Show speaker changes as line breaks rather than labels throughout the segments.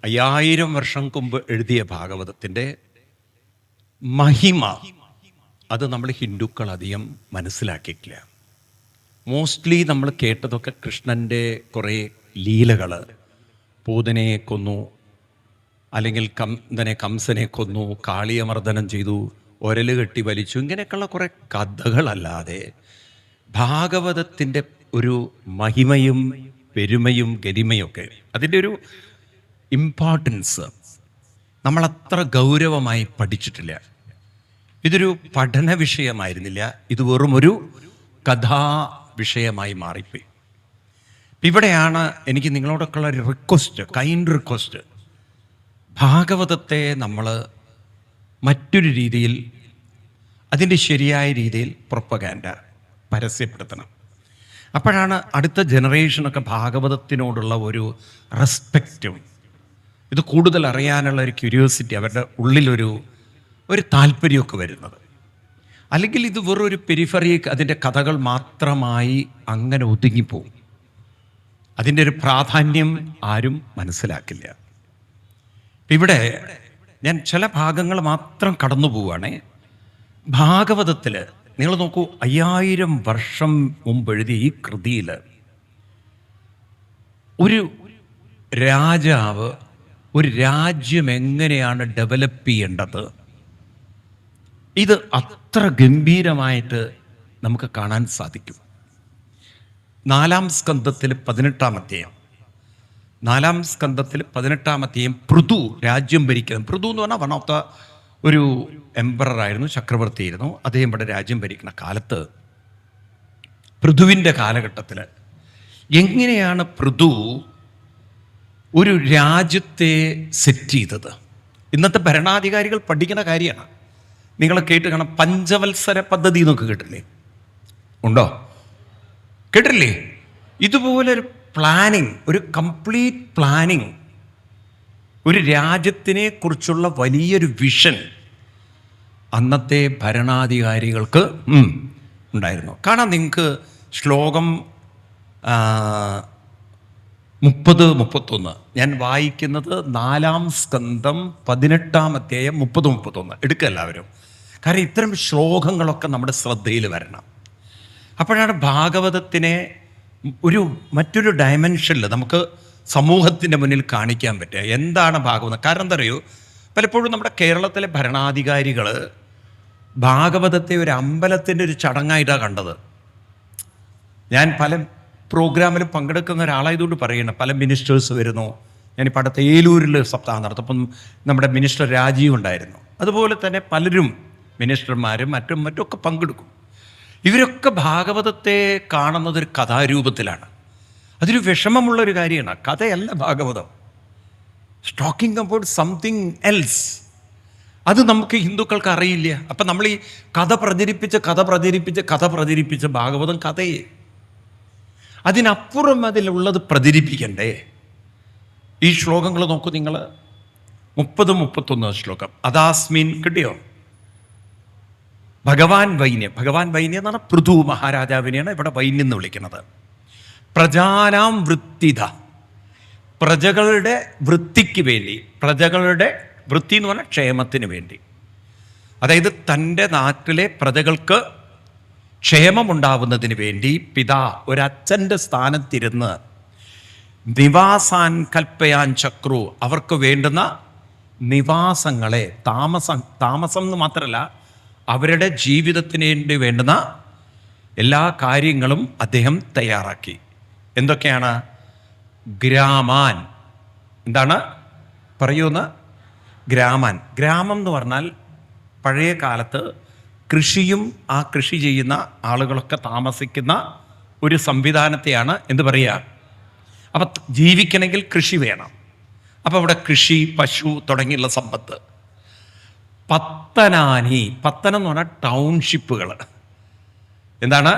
അയ്യായിരം വർഷം മുമ്പ് എഴുതിയ ഭാഗവതത്തിൻ്റെ മഹിമ അത് നമ്മൾ ഹിന്ദുക്കൾ അധികം മനസ്സിലാക്കിയിട്ടില്ല. മോസ്റ്റ്ലി നമ്മൾ കേട്ടതൊക്കെ കൃഷ്ണൻ്റെ കുറേ ലീലകൾ, പൂതനയെ കൊന്നു, അല്ലെങ്കിൽ കംസനെ കൊന്നു, കാളിയമർദ്ദനം ചെയ്തു, ഒരല് കെട്ടി വലിച്ചു, ഇങ്ങനെയൊക്കെയുള്ള കുറേ കഥകളല്ലാതെ ഭാഗവതത്തിൻ്റെ ഒരു മഹിമയും പെരുമയും ഗരിമയൊക്കെ, അതിൻ്റെ ഒരു ഇമ്പോർട്ടൻസ് നമ്മളത്ര ഗൗരവമായി പഠിച്ചിട്ടില്ല. ഇതൊരു പഠന വിഷയമായിരുന്നില്ല, ഇത് വെറും ഒരു കഥാ വിഷയമായി മാറിപ്പോയി. ഇവിടെയാണ് എനിക്ക് നിങ്ങളോടൊക്കെയുള്ള ഒരു റിക്വസ്റ്റ്, കൈൻഡ് റിക്വസ്റ്റ്. ഭാഗവതത്തെ നമ്മൾ മറ്റൊരു രീതിയിൽ, അതിൻ്റെ ശരിയായ രീതിയിൽ പ്രൊപ്പഗാൻഡ പരസ്യപ്പെടുത്തണം. അപ്പോഴാണ് അടുത്ത ജനറേഷനൊക്കെ ഭാഗവതത്തിനോടുള്ള ഒരു റെസ്പെക്റ്റും, ഇത് കൂടുതൽ അറിയാനുള്ള ഒരു ക്യൂരിയോസിറ്റി, അവരുടെ ഉള്ളിലൊരു താല്പര്യമൊക്കെ വരുന്നത്. അല്ലെങ്കിൽ ഇത് വെറൊരു പെരിഫറി, അതിൻ്റെ കഥകൾ മാത്രമായി അങ്ങനെ ഒതുങ്ങിപ്പോവും. അതിൻ്റെ ഒരു പ്രാധാന്യം ആരും മനസ്സിലാക്കില്ല. ഇവിടെ ഞാൻ ചില ഭാഗങ്ങൾ മാത്രം കടന്നു പോവുകയാണേ. ഭാഗവതത്തിൽ നിങ്ങൾ നോക്കൂ, 5000 വർഷം മുമ്പ് എഴുതിയ ഈ കൃതിയിൽ ഒരു രാജാവ് ഒരു രാജ്യം എങ്ങനെയാണ് ഡെവലപ്പ് ചെയ്യേണ്ടത്, ഇത് അത്ര ഗംഭീരമായിട്ട് നമുക്ക് കാണാൻ സാധിക്കും. 4-ാം സ്കന്ധത്തിൽ 18-ാം അധ്യായം, 4-ാം സ്കന്ധത്തിൽ 18-ാം അധ്യായം പൃഥു രാജ്യം ഭരിക്കുന്നത്. പൃഥു എന്ന് പറഞ്ഞാൽ വൺ ഓഫ് ദ ഒരു എംപററായിരുന്നു, ചക്രവർത്തിയായിരുന്നു. അദ്ദേഹം ഇവിടെ രാജ്യം ഭരിക്കുന്ന കാലത്ത്, പൃഥുവിൻ്റെ കാലഘട്ടത്തിൽ എങ്ങനെയാണ് പൃഥു ഒരു രാജ്യത്തെ സെറ്റ് ചെയ്തത്? ഇന്നത്തെ ഭരണാധികാരികൾ പഠിക്കുന്ന കാര്യമാണ്. നിങ്ങൾ കേട്ട് കാണാം, പഞ്ചവത്സര പദ്ധതി എന്നൊക്കെ കേട്ടില്ലേ? ഉണ്ടോ? കേട്ടില്ലേ? ഇതുപോലെ ഒരു പ്ലാനിങ്, ഒരു കംപ്ലീറ്റ് പ്ലാനിങ്, ഒരു രാജ്യത്തിനെ കുറിച്ചുള്ള വലിയൊരു വിഷൻ അന്നത്തെ ഭരണാധികാരികൾക്ക് ഉണ്ടായിരുന്നു. കാണാം നിങ്ങൾക്ക് ശ്ലോകം 30-31. ഞാൻ വായിക്കുന്നത് 4-ാം സ്കന്ധം 18-ാം അധ്യായം 30-31. എടുക്കുക എല്ലാവരും. കാരണം ഇത്തരം ശ്ലോകങ്ങളൊക്കെ നമ്മുടെ ശ്രദ്ധയിൽ വരണം. അപ്പോഴാണ് ഭാഗവതത്തിനെ മറ്റൊരു ഡയമെൻഷനിൽ നമുക്ക് സമൂഹത്തിൻ്റെ മുന്നിൽ കാണിക്കാൻ പറ്റുക. എന്താണ് ഭാഗവതം? കാരണം എന്താ അറിയോ, പലപ്പോഴും നമ്മുടെ കേരളത്തിലെ ഭരണാധികാരികൾ ഭാഗവതത്തെ ഒരു അമ്പലത്തിൻ്റെ ഒരു ചടങ്ങായിട്ടാണ് കണ്ടത്. ഞാൻ പല പ്രോഗ്രാമിൽ പങ്കെടുക്കുന്ന ഒരാളായതുകൊണ്ട് പറയണം, പല മിനിസ്റ്റേഴ്സ് വരുന്നു. ഞാനിപ്പോൾ അടുത്ത ഏലൂരിൽ സപ്താഹം നടത്തപ്പം നമ്മുടെ മിനിസ്റ്റർ രാജീവ് ഉണ്ടായിരുന്നു. അതുപോലെ തന്നെ പലരും മിനിസ്റ്റർമാരും മറ്റൊക്കെ പങ്കെടുക്കും. ഇവരൊക്കെ ഭാഗവതത്തെ കാണുന്നത് ഒരു കഥാരൂപത്തിലാണ്. അതൊരു വിഷമമുള്ളൊരു കാര്യമാണ്. കഥയല്ല Bhagavatam. Talking about something else. അത് നമുക്ക് ഹിന്ദുക്കൾക്ക് അറിയില്ല. അപ്പം നമ്മൾ ഈ കഥ പ്രചരിപ്പിച്ച് ഭാഗവതം കഥയെ, അതിനപ്പുറം അതിലുള്ളത് പ്രചരിപ്പിക്കണ്ടേ? ഈ ശ്ലോകങ്ങൾ നോക്കൂ നിങ്ങൾ, 30-31 ശ്ലോകം. അദാസ്മിൻ, കിട്ടിയോ? ഭഗവാൻ വൈന്യം എന്ന് പറഞ്ഞാൽ പൃഥു മഹാരാജാവിനെയാണ് ഇവിടെ വൈന്യം എന്ന് വിളിക്കുന്നത്. പ്രജാനാം വൃത്തിത, പ്രജകളുടെ വൃത്തിക്ക് വേണ്ടി, പ്രജകളുടെ വൃത്തി എന്ന് പറഞ്ഞാൽ ക്ഷേമത്തിന് വേണ്ടി. അതായത് തൻ്റെ നാട്ടിലെ പ്രജകൾക്ക് ക്ഷേമമുണ്ടാവുന്നതിന് വേണ്ടി പിതാ ഒരച്ഛൻ്റെ സ്ഥാനത്തിരുന്ന് നിവാസാൻ കൽപ്പയാൻ ചക്രു, അവർക്ക് വേണ്ടുന്ന നിവാസങ്ങളെ, താമസം എന്ന് മാത്രമല്ല അവരുടെ ജീവിതത്തിന് വേണ്ടുന്ന എല്ലാ കാര്യങ്ങളും അദ്ദേഹം തയ്യാറാക്കി. എന്തൊക്കെയാണ്? ഗ്രാമാൻ, എന്താണ് പറയുന്ന? ഗ്രാമം എന്ന് പറഞ്ഞാൽ പഴയ കാലത്ത് കൃഷിയും ആ കൃഷി ചെയ്യുന്ന ആളുകളൊക്കെ താമസിക്കുന്ന ഒരു സംവിധാനത്തെയാണ് എന്ത് പറയുക? അപ്പം ജീവിക്കണമെങ്കിൽ കൃഷി വേണം. അപ്പോൾ അവിടെ കൃഷി, പശു തുടങ്ങിയുള്ള സമ്പത്ത്. പത്തനാനി, പത്തനം എന്ന് പറഞ്ഞാൽ ടൗൺഷിപ്പുകൾ. എന്താണ്?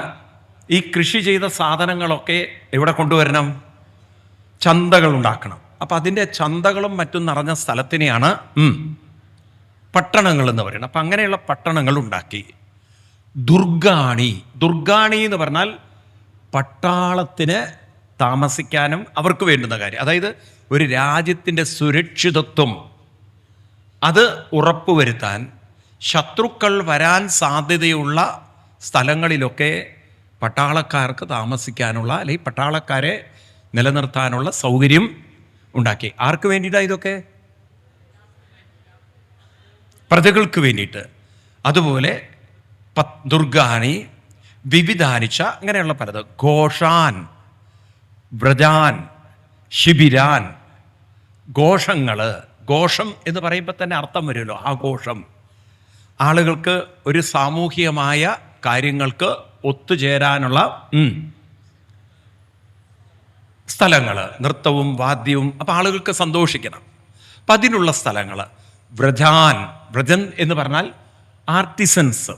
ഈ കൃഷി ചെയ്ത സാധനങ്ങളൊക്കെ എവിടെ കൊണ്ടുവരണം? ചന്തകൾ ഉണ്ടാക്കണം. അപ്പം അതിൻ്റെ ചന്തകളും മറ്റും നിറഞ്ഞ സ്ഥലത്തിനെയാണ് പട്ടണങ്ങൾ എന്ന് പറയുന്നത്. അപ്പം അങ്ങനെയുള്ള പട്ടണങ്ങൾ ഉണ്ടാക്കി. ദുർഗാണി എന്ന് പറഞ്ഞാൽ പട്ടാളത്തിന് താമസിക്കാനും അവർക്ക് വേണ്ടുന്ന കാര്യം, അതായത് ഒരു രാജ്യത്തിൻ്റെ സുരക്ഷിതത്വം അത് ഉറപ്പുവരുത്താൻ ശത്രുക്കൾ വരാൻ സാധ്യതയുള്ള സ്ഥലങ്ങളിലൊക്കെ പട്ടാളക്കാർക്ക് താമസിക്കാനുള്ള, അല്ലെങ്കിൽ പട്ടാളക്കാരെ നിലനിർത്താനുള്ള സൗകര്യം ഉണ്ടാക്കി. ആർക്ക് വേണ്ടിയിട്ടാണ് ഇതൊക്കെ? പ്രജകൾക്ക് വേണ്ടിയിട്ട്. അതുപോലെ ദുർഗാനി, വിവിധാനിച്ച, അങ്ങനെയുള്ള പലത്. ഘോഷാൻ, വ്രജാൻ, ശിബിരാൻ, ഘോഷങ്ങൾ. ഘോഷം എന്ന് പറയുമ്പോൾ തന്നെ അർത്ഥം വരുമല്ലോ, ആഘോഷം. ആളുകൾക്ക് ഒരു സാമൂഹികമായ കാര്യങ്ങൾക്ക് ഒത്തുചേരാനുള്ള സ്ഥലങ്ങൾ, നൃത്തവും വാദ്യവും. അപ്പം ആളുകൾക്ക് സന്തോഷിക്കണം, അപ്പം അതിനുള്ള സ്ഥലങ്ങൾ. വ്രജാൻ, വ്രജൻ എന്ന് പറഞ്ഞാൽ ആർട്ടിസൻസ്.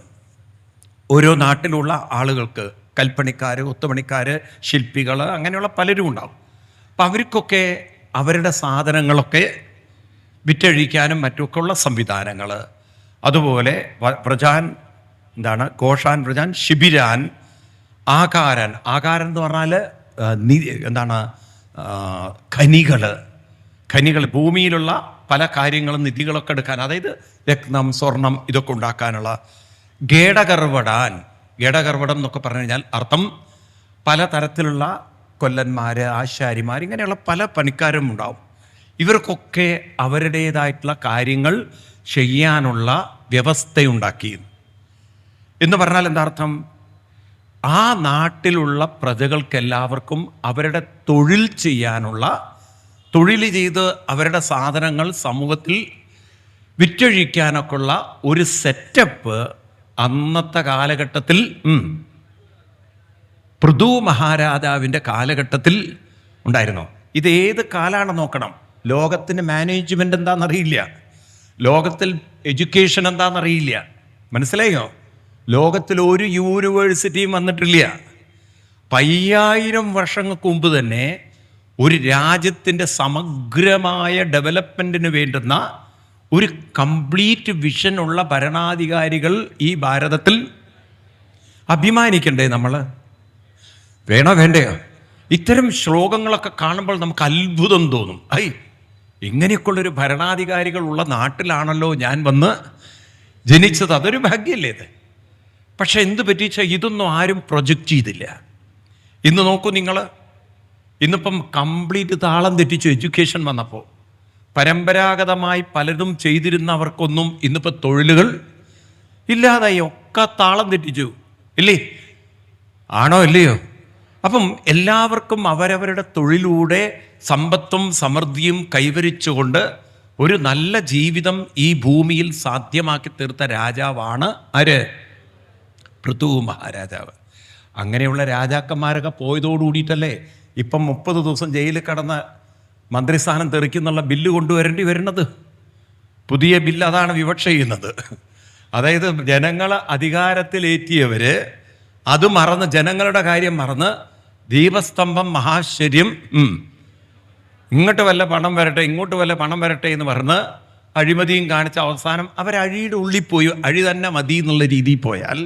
ഓരോ നാട്ടിലുള്ള ആളുകൾക്ക്, കൽപ്പണിക്കാർ, ഒത്തുപണിക്കാർ, ശില്പികൾ, അങ്ങനെയുള്ള പലരും ഉണ്ടാവും. അപ്പം അവർക്കൊക്കെ അവരുടെ സാധനങ്ങളൊക്കെ വിറ്റഴിക്കാനും മറ്റുമൊക്കെ ഉള്ള സംവിധാനങ്ങൾ. അതുപോലെ വ്രജാൻ എന്താണ്? ഘോഷാൻ, വ്രജാൻ, ശിബിരാൻ, ആകാരൻ. ആകാരൻ എന്ന് പറഞ്ഞാൽ എന്താണ്? ഖനികൾ, ഭൂമിയിലുള്ള പല കാര്യങ്ങളും നിധികളൊക്കെ എടുക്കാൻ, അതായത് രത്നം, സ്വർണം, ഇതൊക്കെ ഉണ്ടാക്കാനുള്ള. ഗേടകർവടാൻ, ഗേടകർവടം എന്നൊക്കെ പറഞ്ഞു കഴിഞ്ഞാൽ അർത്ഥം പലതരത്തിലുള്ള കൊല്ലന്മാർ, ആശാരിമാർ, ഇങ്ങനെയുള്ള പല പണിക്കാരും ഉണ്ടാവും. ഇവർക്കൊക്കെ അവരുടേതായിട്ടുള്ള കാര്യങ്ങൾ ചെയ്യാനുള്ള വ്യവസ്ഥയുണ്ടാക്കി എന്ന് പറഞ്ഞാൽ എന്താ അർത്ഥം? ആ നാട്ടിലുള്ള പ്രജകൾക്കെല്ലാവർക്കും അവരുടെ തൊഴിൽ ചെയ്യാനുള്ള, തൊഴിൽ ചെയ്ത് അവരുടെ സാധനങ്ങൾ സമൂഹത്തിൽ വിറ്റഴിക്കാനൊക്കെയുള്ള ഒരു സെറ്റപ്പ് അന്നത്തെ കാലഘട്ടത്തിൽ, പൃഥു മഹാരാജാവിൻ്റെ കാലഘട്ടത്തിൽ ഉണ്ടായിരുന്നു. ഇത് ഏത് കാലമാണ് നോക്കണം. ലോകത്തിന് മാനേജ്മെൻ്റ് എന്താണെന്നറിയില്ല, ലോകത്തിൽ എഡ്യൂക്കേഷൻ എന്താണെന്നറിയില്ല. മനസ്സിലായോ? ലോകത്തിൽ ഒരു യൂണിവേഴ്സിറ്റിയും വന്നിട്ടില്ല. 5000 വർഷങ്ങൾക്ക് മുമ്പ് തന്നെ ഒരു രാജ്യത്തിൻ്റെ സമഗ്രമായ ഡെവലപ്മെൻറ്റിന് വേണ്ടുന്ന ഒരു കംപ്ലീറ്റ് വിഷനുള്ള ഭരണാധികാരികൾ ഈ ഭാരതത്തിൽ അഭിമാനിക്കണ്ടേ നമ്മൾ? വേണോ വേണ്ടയോ? ഇത്തരം ശ്ലോകങ്ങളൊക്കെ കാണുമ്പോൾ നമുക്ക് അത്ഭുതം തോന്നും. ഇങ്ങനെയൊക്കെയുള്ളൊരു ഭരണാധികാരികൾ ഉള്ള നാട്ടിലാണല്ലോ ഞാൻ വന്ന് ജനിച്ചത്. അതൊരു ഭാഗ്യമല്ലേ ഇത്? പക്ഷെ എന്ത് പറ്റിച്ചാൽ ഇതൊന്നും ആരും പ്രൊജക്റ്റ് ചെയ്തില്ല. ഇന്ന് നോക്കൂ നിങ്ങൾ, ഇന്നിപ്പം കംപ്ലീറ്റ് താളം തെറ്റിച്ചു എഡ്യൂക്കേഷൻ വന്നപ്പോൾ. പരമ്പരാഗതമായി പലതും ചെയ്തിരുന്നവർക്കൊന്നും ഇന്നിപ്പോൾ തൊഴിലുകൾ ഇല്ലാതായി, ഒക്കെ താളം തെറ്റിച്ചു, ഇല്ലേ? ആണോ അല്ലയോ? അപ്പം എല്ലാവർക്കും അവരവരുടെ തൊഴിലൂടെ സമ്പത്തും സമൃദ്ധിയും കൈവരിച്ചുകൊണ്ട് ഒരു നല്ല ജീവിതം ഈ ഭൂമിയിൽ സാധ്യമാക്കി തീർത്ത രാജാവാണ് ആര്? പൃഥു മഹാരാജാവ്. അങ്ങനെയുള്ള രാജാക്കന്മാരൊക്കെ പോയതോടുകൂടിയിട്ടല്ലേ ഇപ്പം 30 ദിവസം ജയിലിൽ കടന്ന മന്ത്രിസ്ഥാനം തെറിക്കുന്നുള്ള ബില്ല് കൊണ്ടുവരേണ്ടി വരുന്നത്. പുതിയ ബില്ല് അതാണ് വിവക്ഷ ചെയ്യുന്നത്. അതായത് ജനങ്ങളെ അധികാരത്തിലേറ്റിയവർ അത് മറന്ന്, ജനങ്ങളുടെ കാര്യം മറന്ന്, ദീപസ്തംഭം മഹാശ്ചര്യം, ഇങ്ങോട്ട് വല്ല പണം വരട്ടെ, ഇങ്ങോട്ട് വല്ല പണം വരട്ടെ എന്ന് പറഞ്ഞ് അഴിമതിയും കാണിച്ച അവസാനം അവരഴിയുടെ ഉള്ളിൽ പോയി, അഴി തന്നെ മതി എന്നുള്ള രീതിയിൽ പോയാൽ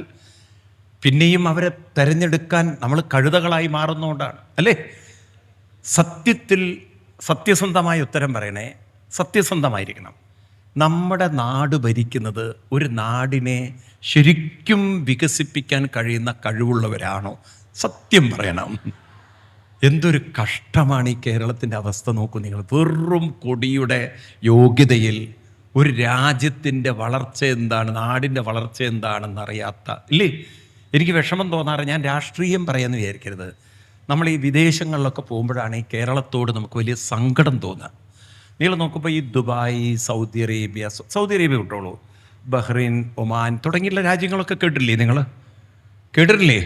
പിന്നെയും അവരെ തിരഞ്ഞെടുക്കാൻ നമ്മൾ കഴുതകളായി മാറുന്നതുകൊണ്ടാണ്, അല്ലേ? സത്യത്തിൽ സത്യസന്ധമായ ഉത്തരം പറയണേ, സത്യസന്ധമായിരിക്കണം. നമ്മുടെ നാട് ഭരിക്കുന്നത് ഒരു നാടിനെ ശരിക്കും വികസിപ്പിക്കാൻ കഴിയുന്ന കഴിവുള്ളവരാണോ? സത്യം പറയണം. എന്തൊരു കഷ്ടമാണ് ഈ കേരളത്തിൻ്റെ അവസ്ഥ. നോക്കൂ നിങ്ങൾ, വെറും കൊടിയുടെ യോഗ്യതയിൽ ഒരു രാജ്യത്തിൻ്റെ വളർച്ച എന്താണ്, നാടിൻ്റെ വളർച്ച എന്താണെന്നറിയാത്ത, ഇല്ലേ? എനിക്ക് വിഷമം തോന്നാറ്, ഞാൻ രാഷ്ട്രീയം പറയാമെന്ന് വിചാരിക്കരുത്, നമ്മൾ ഈ വിദേശങ്ങളിലൊക്കെ പോകുമ്പോഴാണ് ഈ കേരളത്തോട് നമുക്ക് വലിയ സങ്കടം തോന്നുക. നിങ്ങൾ നോക്കുമ്പോൾ ഈ ദുബായ്, സൗദി അറേബ്യ വിട്ടോളൂ, ബഹ്റൈൻ, ഒമാൻ തുടങ്ങിയുള്ള രാജ്യങ്ങളൊക്കെ കേട്ടില്ലേ? നിങ്ങൾ കേട്ടിട്ടില്ലേ?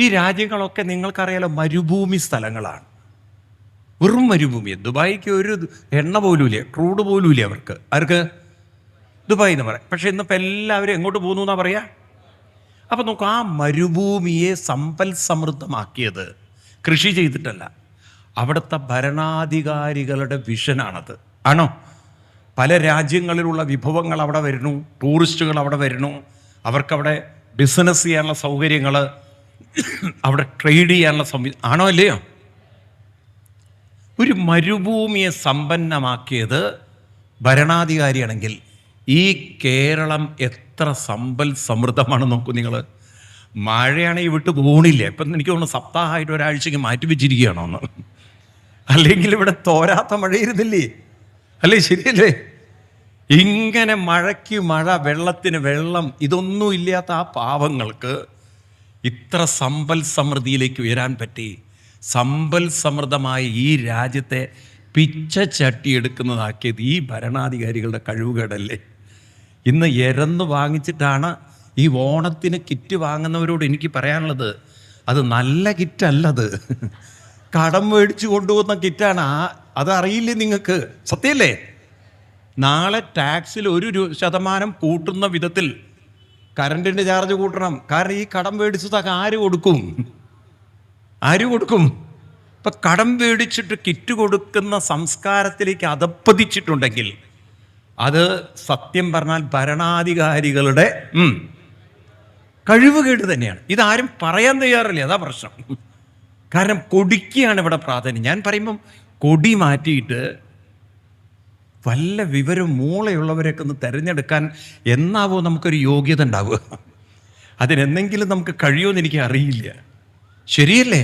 ഈ രാജ്യങ്ങളൊക്കെ നിങ്ങൾക്കറിയാലോ മരുഭൂമി സ്ഥലങ്ങളാണ്, വെറും മരുഭൂമി. ദുബായിക്ക് ഒരു എണ്ണ പോലും ഇല്ല, ക്രൂഡ് പോലും ഇല്ല അവർക്ക്. ആർക്ക്? ദുബായ് എന്ന് പറയാം. പക്ഷെ ഇന്നിപ്പോൾ എല്ലാവരും എങ്ങോട്ട് പോകുന്നു എന്നാ പറയാ? അപ്പം നോക്കൂ, ആ മരുഭൂമിയെ സമ്പൽ സമൃദ്ധമാക്കിയത് കൃഷി ചെയ്തിട്ടല്ല, അവിടുത്തെ ഭരണാധികാരികളുടെ വിഷനാണത്. ആണോ? പല രാജ്യങ്ങളിലുള്ള വിഭവങ്ങൾ അവിടെ വരുന്നു, ടൂറിസ്റ്റുകൾ അവിടെ വരുന്നു, അവർക്കവിടെ ബിസിനസ് ചെയ്യാനുള്ള സൗകര്യങ്ങൾ, അവിടെ ട്രേഡ് ചെയ്യാനുള്ള ആണോ അല്ലയോ? ഒരു മരുഭൂമിയെ സമ്പന്നമാക്കിയത് ഭരണാധികാരിയാണെങ്കിൽ ഈ കേരളം എത്ര സമ്പൽ സമൃദ്ധമാണ് നോക്കൂ നിങ്ങൾ. മഴയാണെങ്കിൽ വിട്ടു പോകണില്ല. ഇപ്പം എനിക്ക് തോന്നുന്നു സപ്താഹമായിട്ട് ഒരാഴ്ചയ്ക്ക് മാറ്റി വെച്ചിരിക്കുകയാണോ എന്ന്. അല്ലെങ്കിൽ ഇവിടെ തോരാത്ത മഴയിരുന്നില്ലേ? അല്ലേ? ശരിയല്ലേ? ഇങ്ങനെ മഴയ്ക്ക് മഴ, വെള്ളത്തിന് വെള്ളം, ഇതൊന്നും ഇല്ലാത്ത ആ പാവങ്ങൾക്ക് ഇത്ര സമ്പൽ സമൃദ്ധിയിലേക്ക് ഉയരാൻ പറ്റി. സമ്പൽ സമൃദ്ധമായ ഈ രാജ്യത്തെ പിച്ച ചട്ടിയെടുക്കുന്നതാക്കിയത് ഈ ഭരണാധികാരികളുടെ കഴിവുകേടല്ലേ? ഇന്ന് എരന്ന് വാങ്ങിച്ചിട്ടാണ് ഈ ഓണത്തിന് കിറ്റ് വാങ്ങുന്നവരോട് എനിക്ക് പറയാനുള്ളത്, അത് നല്ല കിറ്റല്ലത്, കടം മേടിച്ചു കൊണ്ടുപോകുന്ന കിറ്റാണ്. അതറിയില്ലേ നിങ്ങൾക്ക്? സത്യമല്ലേ? നാളെ ടാക്സിൽ 1% കൂട്ടുന്ന വിധത്തിൽ കറണ്ടിൻ്റെ ചാർജ് കൂട്ടണം. കാരണം ഈ കടം മേടിച്ചതൊക്കെ ആര് കൊടുക്കും? ഇപ്പം കടം മേടിച്ചിട്ട് കിറ്റ് കൊടുക്കുന്ന സംസ്കാരത്തിലേക്ക് അധപ്പതിച്ചിട്ടുണ്ടെങ്കിൽ അത് സത്യം പറഞ്ഞാൽ ഭരണാധികാരികളുടെ കഴിവുകേട് തന്നെയാണ്. ഇതാരും പറയാൻ തയ്യാറില്ല, അതാ പ്രശ്നം. കാരണം കൊടിക്കാണ് ഇവിടെ പ്രാധാന്യം. ഞാൻ പറയുമ്പം കൊടി മാറ്റിയിട്ട് വല്ല വിവരം മൂളയുള്ളവരെയൊക്കെ ഒന്ന് തിരഞ്ഞെടുക്കാൻ എന്നാവോ നമുക്കൊരു യോഗ്യത ഉണ്ടാവുക? അതിനെന്തെങ്കിലും നമുക്ക് കഴിയുമെന്ന് എനിക്ക് അറിയില്ല. ശരിയല്ലേ?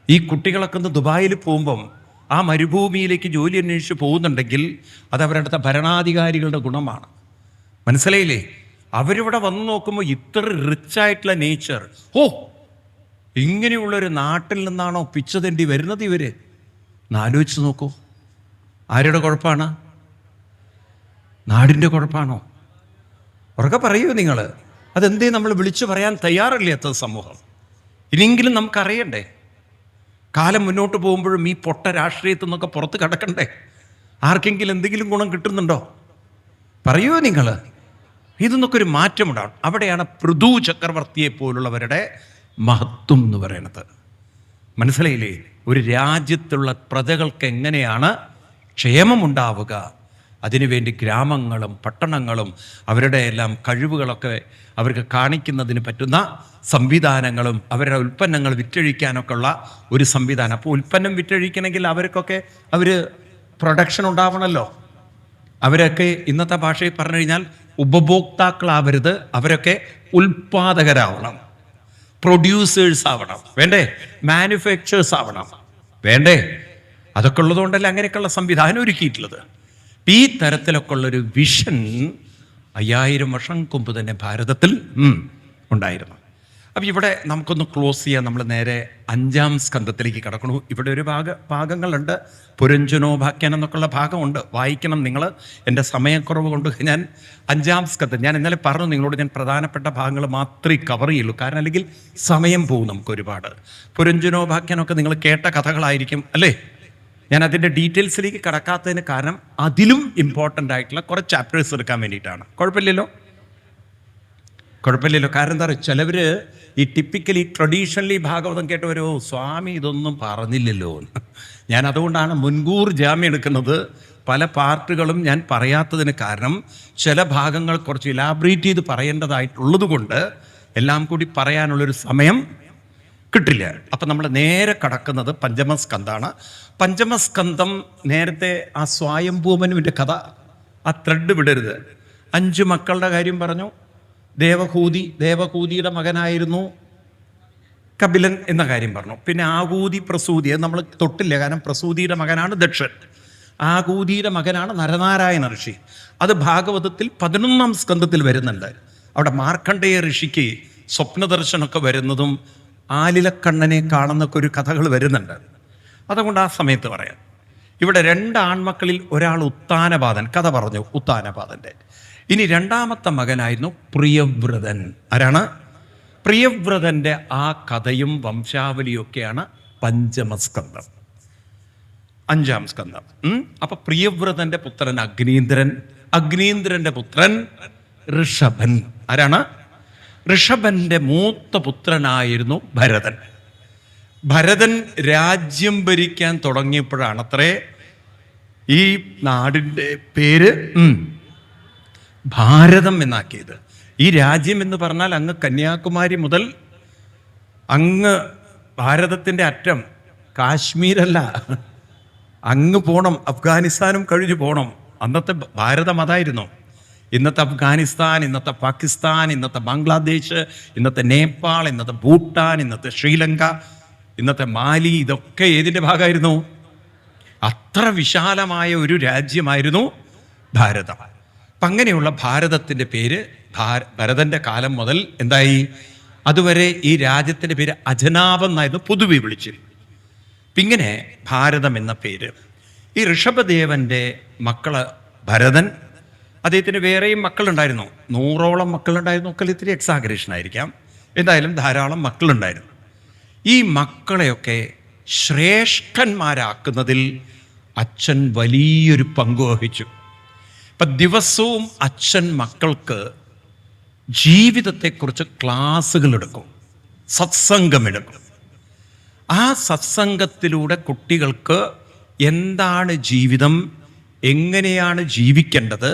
ഈ കുട്ടികളൊക്കെ ഒന്ന് ദുബായിൽ പോകുമ്പം ആ മരുഭൂമിയിലേക്ക് ജോലി അന്വേഷിച്ച് പോകുന്നുണ്ടെങ്കിൽ അത് അവരുടെ ഭരണാധികാരികളുടെ ഗുണമാണ്. മനസ്സിലായില്ലേ? അവരിവിടെ വന്ന് നോക്കുമ്പോൾ ഇത്ര റിച്ചായിട്ടുള്ള നേച്ചർ, ഇങ്ങനെയുള്ളൊരു നാട്ടിൽ നിന്നാണോ പിച്ചതെണ്ടി വരുന്നത് ഇവര്? എന്നാലോചിച്ച് നോക്കൂ. ആരുടെ കുഴപ്പമാണ്? നാടിൻ്റെ കുഴപ്പമാണോ? ഉറക്കെ പറയൂ നിങ്ങൾ. അതെന്തേ നമ്മൾ വിളിച്ചു പറയാൻ തയ്യാറില്ലാത്ത സമൂഹം? ഇനിയെങ്കിലും നമുക്കറിയണ്ടേ? കാലം മുന്നോട്ട് പോകുമ്പോഴും ഈ പൊട്ട രാഷ്ട്രീയത്തിൽ നിന്നൊക്കെ പുറത്ത് കിടക്കണ്ടേ? ആർക്കെങ്കിലും എന്തെങ്കിലും ഗുണം കിട്ടുന്നുണ്ടോ? പറയൂ നിങ്ങൾ. ഇതൊന്നൊക്കെ ഒരു മാറ്റമുണ്ടാകും. അവിടെയാണ് പൃഥു ചക്രവർത്തിയെ പോലുള്ളവരുടെ മഹത്വം എന്ന് പറയുന്നത്. മനസ്സിലായില്ലേ? ഒരു രാജ്യത്തുള്ള പ്രജകൾക്ക് എങ്ങനെയാണ് ക്ഷേമമുണ്ടാവുക, അതിനുവേണ്ടി ഗ്രാമങ്ങളും പട്ടണങ്ങളും അവരുടെ എല്ലാം കഴിവുകളൊക്കെ അവർക്ക് കാണിക്കുന്നതിന് പറ്റുന്ന സംവിധാനങ്ങളും അവരുടെ ഉൽപ്പന്നങ്ങൾ വിറ്റഴിക്കാനൊക്കെ ഉള്ള ഒരു സംവിധാനം. അപ്പോൾ ഉൽപ്പന്നം വിറ്റഴിക്കണമെങ്കിൽ അവർക്കൊക്കെ പ്രൊഡക്ഷൻ ഉണ്ടാവണമല്ലോ. അവരൊക്കെ ഇന്നത്തെ ഭാഷയിൽ പറഞ്ഞു കഴിഞ്ഞാൽ ഉപഭോക്താക്കളാവരുത്, അവരൊക്കെ ഉൽപാദകരാവണം, പ്രൊഡ്യൂസേഴ്സ് ആവണം. വേണ്ടേ? മാനുഫാക്ചേഴ്സ് ആവണം. വേണ്ടേ? അതൊക്കെ ഉള്ളതുകൊണ്ടല്ലേ അങ്ങനെയൊക്കെയുള്ള സംവിധാനം ഒരുക്കിയിട്ടുള്ളത്. ഈ തരത്തിലൊക്കെ ഉള്ളൊരു വിഷൻ 5000 വർഷം മുമ്പ് തന്നെ ഭാരതത്തിൽ ഉണ്ടായിരുന്നു. അപ്പം ഇവിടെ നമുക്കൊന്ന് ക്ലോസ് ചെയ്യാം. നമ്മൾ നേരെ 5-ാം സ്കന്ധത്തിലേക്ക് കടക്കണു. ഇവിടെ ഒരു ഭാഗങ്ങളുണ്ട്. പുരഞ്ജനോപാഖ്യാനം എന്നൊക്കെയുള്ള ഭാഗമുണ്ട്, വായിക്കണം നിങ്ങൾ. എൻ്റെ സമയക്കുറവ് കൊണ്ട് ഞാൻ 5-ാം സ്കന്ധം, ഞാൻ ഇന്നലെ പറഞ്ഞു നിങ്ങളോട്, ഞാൻ പ്രധാനപ്പെട്ട ഭാഗങ്ങൾ മാത്രമേ കവർ ചെയ്യുള്ളൂ. കാരണം അല്ലെങ്കിൽ സമയം പോകും നമുക്ക് ഒരുപാട്. പുരഞ്ജനോപാഖ്യാനമൊക്കെ നിങ്ങൾ കേട്ട കഥകളായിരിക്കും അല്ലേ? ഞാൻ അതിൻ്റെ ഡീറ്റെയിൽസിലേക്ക് കടക്കാത്തതിന് കാരണം അതിലും ഇമ്പോർട്ടൻ്റ് ആയിട്ടുള്ള കുറച്ച് ചാപ്റ്റേഴ്സ് എടുക്കാൻ വേണ്ടിയിട്ടാണ്. കുഴപ്പമില്ലല്ലോ? കാരണം എന്താ പറയുക, ചിലവർ ഈ ടിപ്പിക്കലി ട്രഡീഷണലി ഭാഗവതം കേട്ടവരോ സ്വാമി ഇതൊന്നും പറഞ്ഞില്ലല്ലോ. ഞാൻ അതുകൊണ്ടാണ് മുൻകൂർ ജാമ്യം എടുക്കുന്നത്. പല പാർട്ടുകളും ഞാൻ പറയാത്തതിന് കാരണം ചില ഭാഗങ്ങൾ കുറച്ച് ഇലാബറേറ്റ് ചെയ്ത് പറയേണ്ടതായിട്ടുള്ളത് കൊണ്ട് എല്ലാം കൂടി പറയാനുള്ളൊരു സമയം കിട്ടില്ല. അപ്പം നമ്മൾ നേരെ കടക്കുന്നത് പഞ്ചമസ്കന്ധാണ്. പഞ്ചമസ്കന്ധം നേരത്തെ ആ സ്വയംഭൂമനുവിൻ്റെ കഥ, ആ ത്രെഡ് വിടരുത്. 5 മക്കളുടെ കാര്യം പറഞ്ഞു. ദേവകൂതിയുടെ മകനായിരുന്നു കപിലൻ എന്ന കാര്യം പറഞ്ഞു. പിന്നെ ആകൂതി പ്രസൂതി, അത് നമ്മൾ തൊട്ടില്ല, കാരണം പ്രസൂതിയുടെ മകനാണ് ദക്ഷൻ. ആകൂതിയുടെ മകനാണ് നരനാരായണ ഋഷി. അത് ഭാഗവതത്തിൽ 11-ാം സ്കന്ധത്തിൽ വരുന്നുണ്ട്. അവിടെ മാർക്കണ്ഡേയ ഋഷിക്ക് സ്വപ്നദർശനമൊക്കെ വരുന്നതും ആലിലക്കണ്ണനെ കാണുന്നൊക്കെ ഒരു കഥകൾ വരുന്നുണ്ട്. അതുകൊണ്ട് ആ സമയത്ത് പറയാം. ഇവിടെ 2 ആൺമക്കളിൽ ഒരാൾ ഉത്താനപാദൻ, കഥ പറഞ്ഞു ഉത്താനപാദൻ്റെ. ഇനി 2ാമത്തെ മകനായിരുന്നു പ്രിയവ്രതൻ. ആരാണ്? പ്രിയവ്രതൻ്റെ ആ കഥയും വംശാവലിയൊക്കെയാണ് പഞ്ചമസ്കന്ധം, 5-ാം സ്കന്ധം. അപ്പൊ പ്രിയവ്രതൻ്റെ പുത്രൻ അഗ്നീന്ദ്രൻ, അഗ്നീന്ദ്രൻ്റെ പുത്രൻ ഋഷഭൻ. ആരാണ്? ഋഷഭന്റെ മൂത്ത പുത്രനായിരുന്നു ഭരതൻ. ഭരതൻ രാജ്യം ഭരിക്കാൻ തുടങ്ങിയപ്പോഴാണത്രേ ഈ നാടിൻ്റെ പേര് ഭാരതം എന്നാക്കിയത്. ഈ രാജ്യം എന്ന് പറഞ്ഞാൽ അങ്ങ് കന്യാകുമാരി മുതൽ അങ്ങ് ഭാരതത്തിൻ്റെ അറ്റം കാശ്മീരല്ല, അങ്ങ് പോണം, അഫ്ഗാനിസ്ഥാനും കഴിഞ്ഞു പോണം. അന്നത്തെ ഭാരതം അതായിരുന്നു. ഇന്നത്തെ അഫ്ഗാനിസ്ഥാൻ, ഇന്നത്തെ പാകിസ്ഥാൻ, ഇന്നത്തെ ബംഗ്ലാദേശ്, ഇന്നത്തെ നേപ്പാൾ, ഇന്നത്തെ ഭൂട്ടാൻ, ഇന്നത്തെ ശ്രീലങ്ക, ഇന്നത്തെ മാലി, ഇതൊക്കെ ഏതിൻ്റെ ഭാഗമായിരുന്നു? അത്ര വിശാലമായ ഒരു രാജ്യമായിരുന്നു ഭാരതം. അപ്പം അങ്ങനെയുള്ള ഭാരതത്തിൻ്റെ പേര് ഭരതൻ്റെ കാലം മുതൽ എന്തായി? അതുവരെ ഈ രാജ്യത്തിൻ്റെ പേര് അജനാഭം എന്നായിരുന്നു പൊതുവെ വിളിച്ചിരുന്നത്. ഇങ്ങനെ ഭാരതം എന്ന പേര്. ഈ ഋഷഭദേവൻ്റെ മക്കള് ഭരതൻ, അദ്ദേഹത്തിന് വേറെയും മക്കളുണ്ടായിരുന്നു, 100ഓളം മക്കളുണ്ടായിരുന്നു. ഒക്കെ ഇത്തിരി എക്സാഗ്രേഷൻ ആയിരിക്കാം, എന്തായാലും ധാരാളം മക്കളുണ്ടായിരുന്നു. ഈ മക്കളെയൊക്കെ ശ്രേഷ്ഠന്മാരാക്കുന്നതിൽ അച്ഛൻ വലിയൊരു പങ്ക് വഹിച്ചു. ഇപ്പം ദിവസവും അച്ഛൻ മക്കൾക്ക് ജീവിതത്തെക്കുറിച്ച് ക്ലാസ്സുകൾ എടുക്കും, സത്സംഗമെടുക്കും. ആ സത്സംഗത്തിലൂടെ കുട്ടികൾക്ക് എന്താണ് ജീവിതം, എങ്ങനെയാണ് ജീവിക്കേണ്ടത്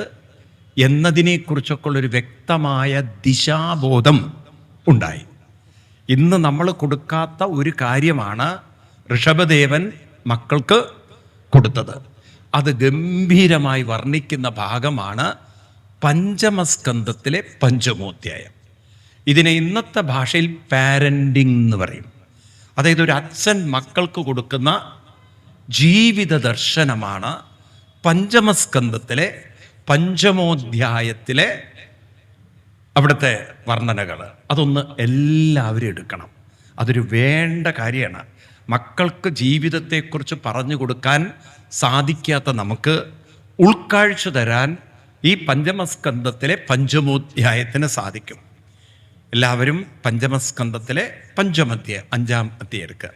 എന്നതിനെക്കുറിച്ചൊക്കെ ഉള്ളൊരു വ്യക്തമായ ദിശാബോധം ഉണ്ടായി. ഇന്ന് നമ്മൾ കൊടുക്കാത്ത ഒരു കാര്യമാണ് ഋഷഭദേവൻ മക്കൾക്ക് കൊടുത്തത്. അത് ഗംഭീരമായി വർണ്ണിക്കുന്ന ഭാഗമാണ് പഞ്ചമസ്കന്ധത്തിലെ പഞ്ചമോധ്യായം. ഇതിനെ ഇന്നത്തെ ഭാഷയിൽ പാരൻറ്റിങ് എന്ന് പറയും. അതായത് ഒരു അച്ഛൻ മക്കൾക്ക് കൊടുക്കുന്ന ജീവിത ദർശനമാണ് പഞ്ചമസ്കന്ധത്തിലെ പഞ്ചമോധ്യായത്തിലെ അവിടുത്തെ വർണ്ണനകൾ. അതൊന്ന് എല്ലാവരും എടുക്കണം. അതൊരു വേണ്ട കാര്യമാണ്. മക്കൾക്ക് ജീവിതത്തെക്കുറിച്ച് പറഞ്ഞു കൊടുക്കാൻ സാധിക്കാത്ത നമുക്ക് ഉൾക്കാഴ്ച തരാൻ ഈ പഞ്ചമസ്കന്ധത്തിലെ പഞ്ചമോധ്യായത്തിന് സാധിക്കും. എല്ലാവരും പഞ്ചമസ്കന്ധത്തിലെ പഞ്ചമധ്യായം 5-ാം അധ്യായം എടുക്കുക.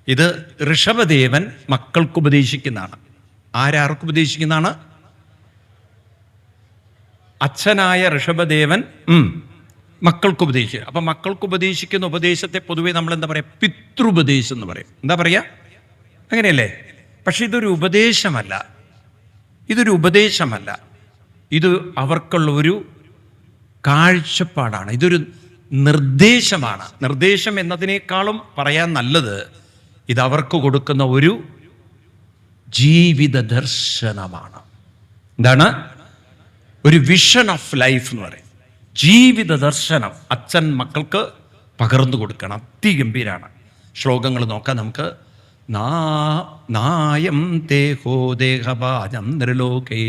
ഇത് ഋഷഭദേവൻ മക്കൾക്ക് ഉപദേശിക്കുന്നതാണ്. ആരാർക്ക് ഉപദേശിക്കുന്നതാണ്? അച്ഛനായ ഋഷഭദേവൻ മക്കൾക്ക് ഉപദേശിക്കുക. അപ്പം മക്കൾക്ക് ഉപദേശിക്കുന്ന ഉപദേശത്തെ പൊതുവെ നമ്മൾ എന്താ പറയുക? പിതൃപദേശം എന്ന് പറയും. എന്താ പറയുക? അങ്ങനെയല്ലേ? പക്ഷെ ഇതൊരു ഉപദേശമല്ല, ഇത് അവർക്കുള്ള ഒരു കാഴ്ചപ്പാടാണ്, ഇതൊരു നിർദ്ദേശമാണ്. നിർദ്ദേശം എന്നതിനേക്കാളും പറയാൻ നല്ലത് ഇത് അവർക്ക് കൊടുക്കുന്ന ഒരു ജീവിത ദർശനമാണ്. എന്താണ്? ഒരു വിഷൻ ഓഫ് ലൈഫ് എന്ന് പറയും. ജീവിത ദർശനം അച്ഛൻ മക്കൾക്ക് പകർന്നു കൊടുക്കണം. അതിഗംഭീരാണ്. ശ്ലോകങ്ങൾ നോക്കാം നമുക്ക്. നായം ദേഹോ ദേഹഭാജം നൃലോകേ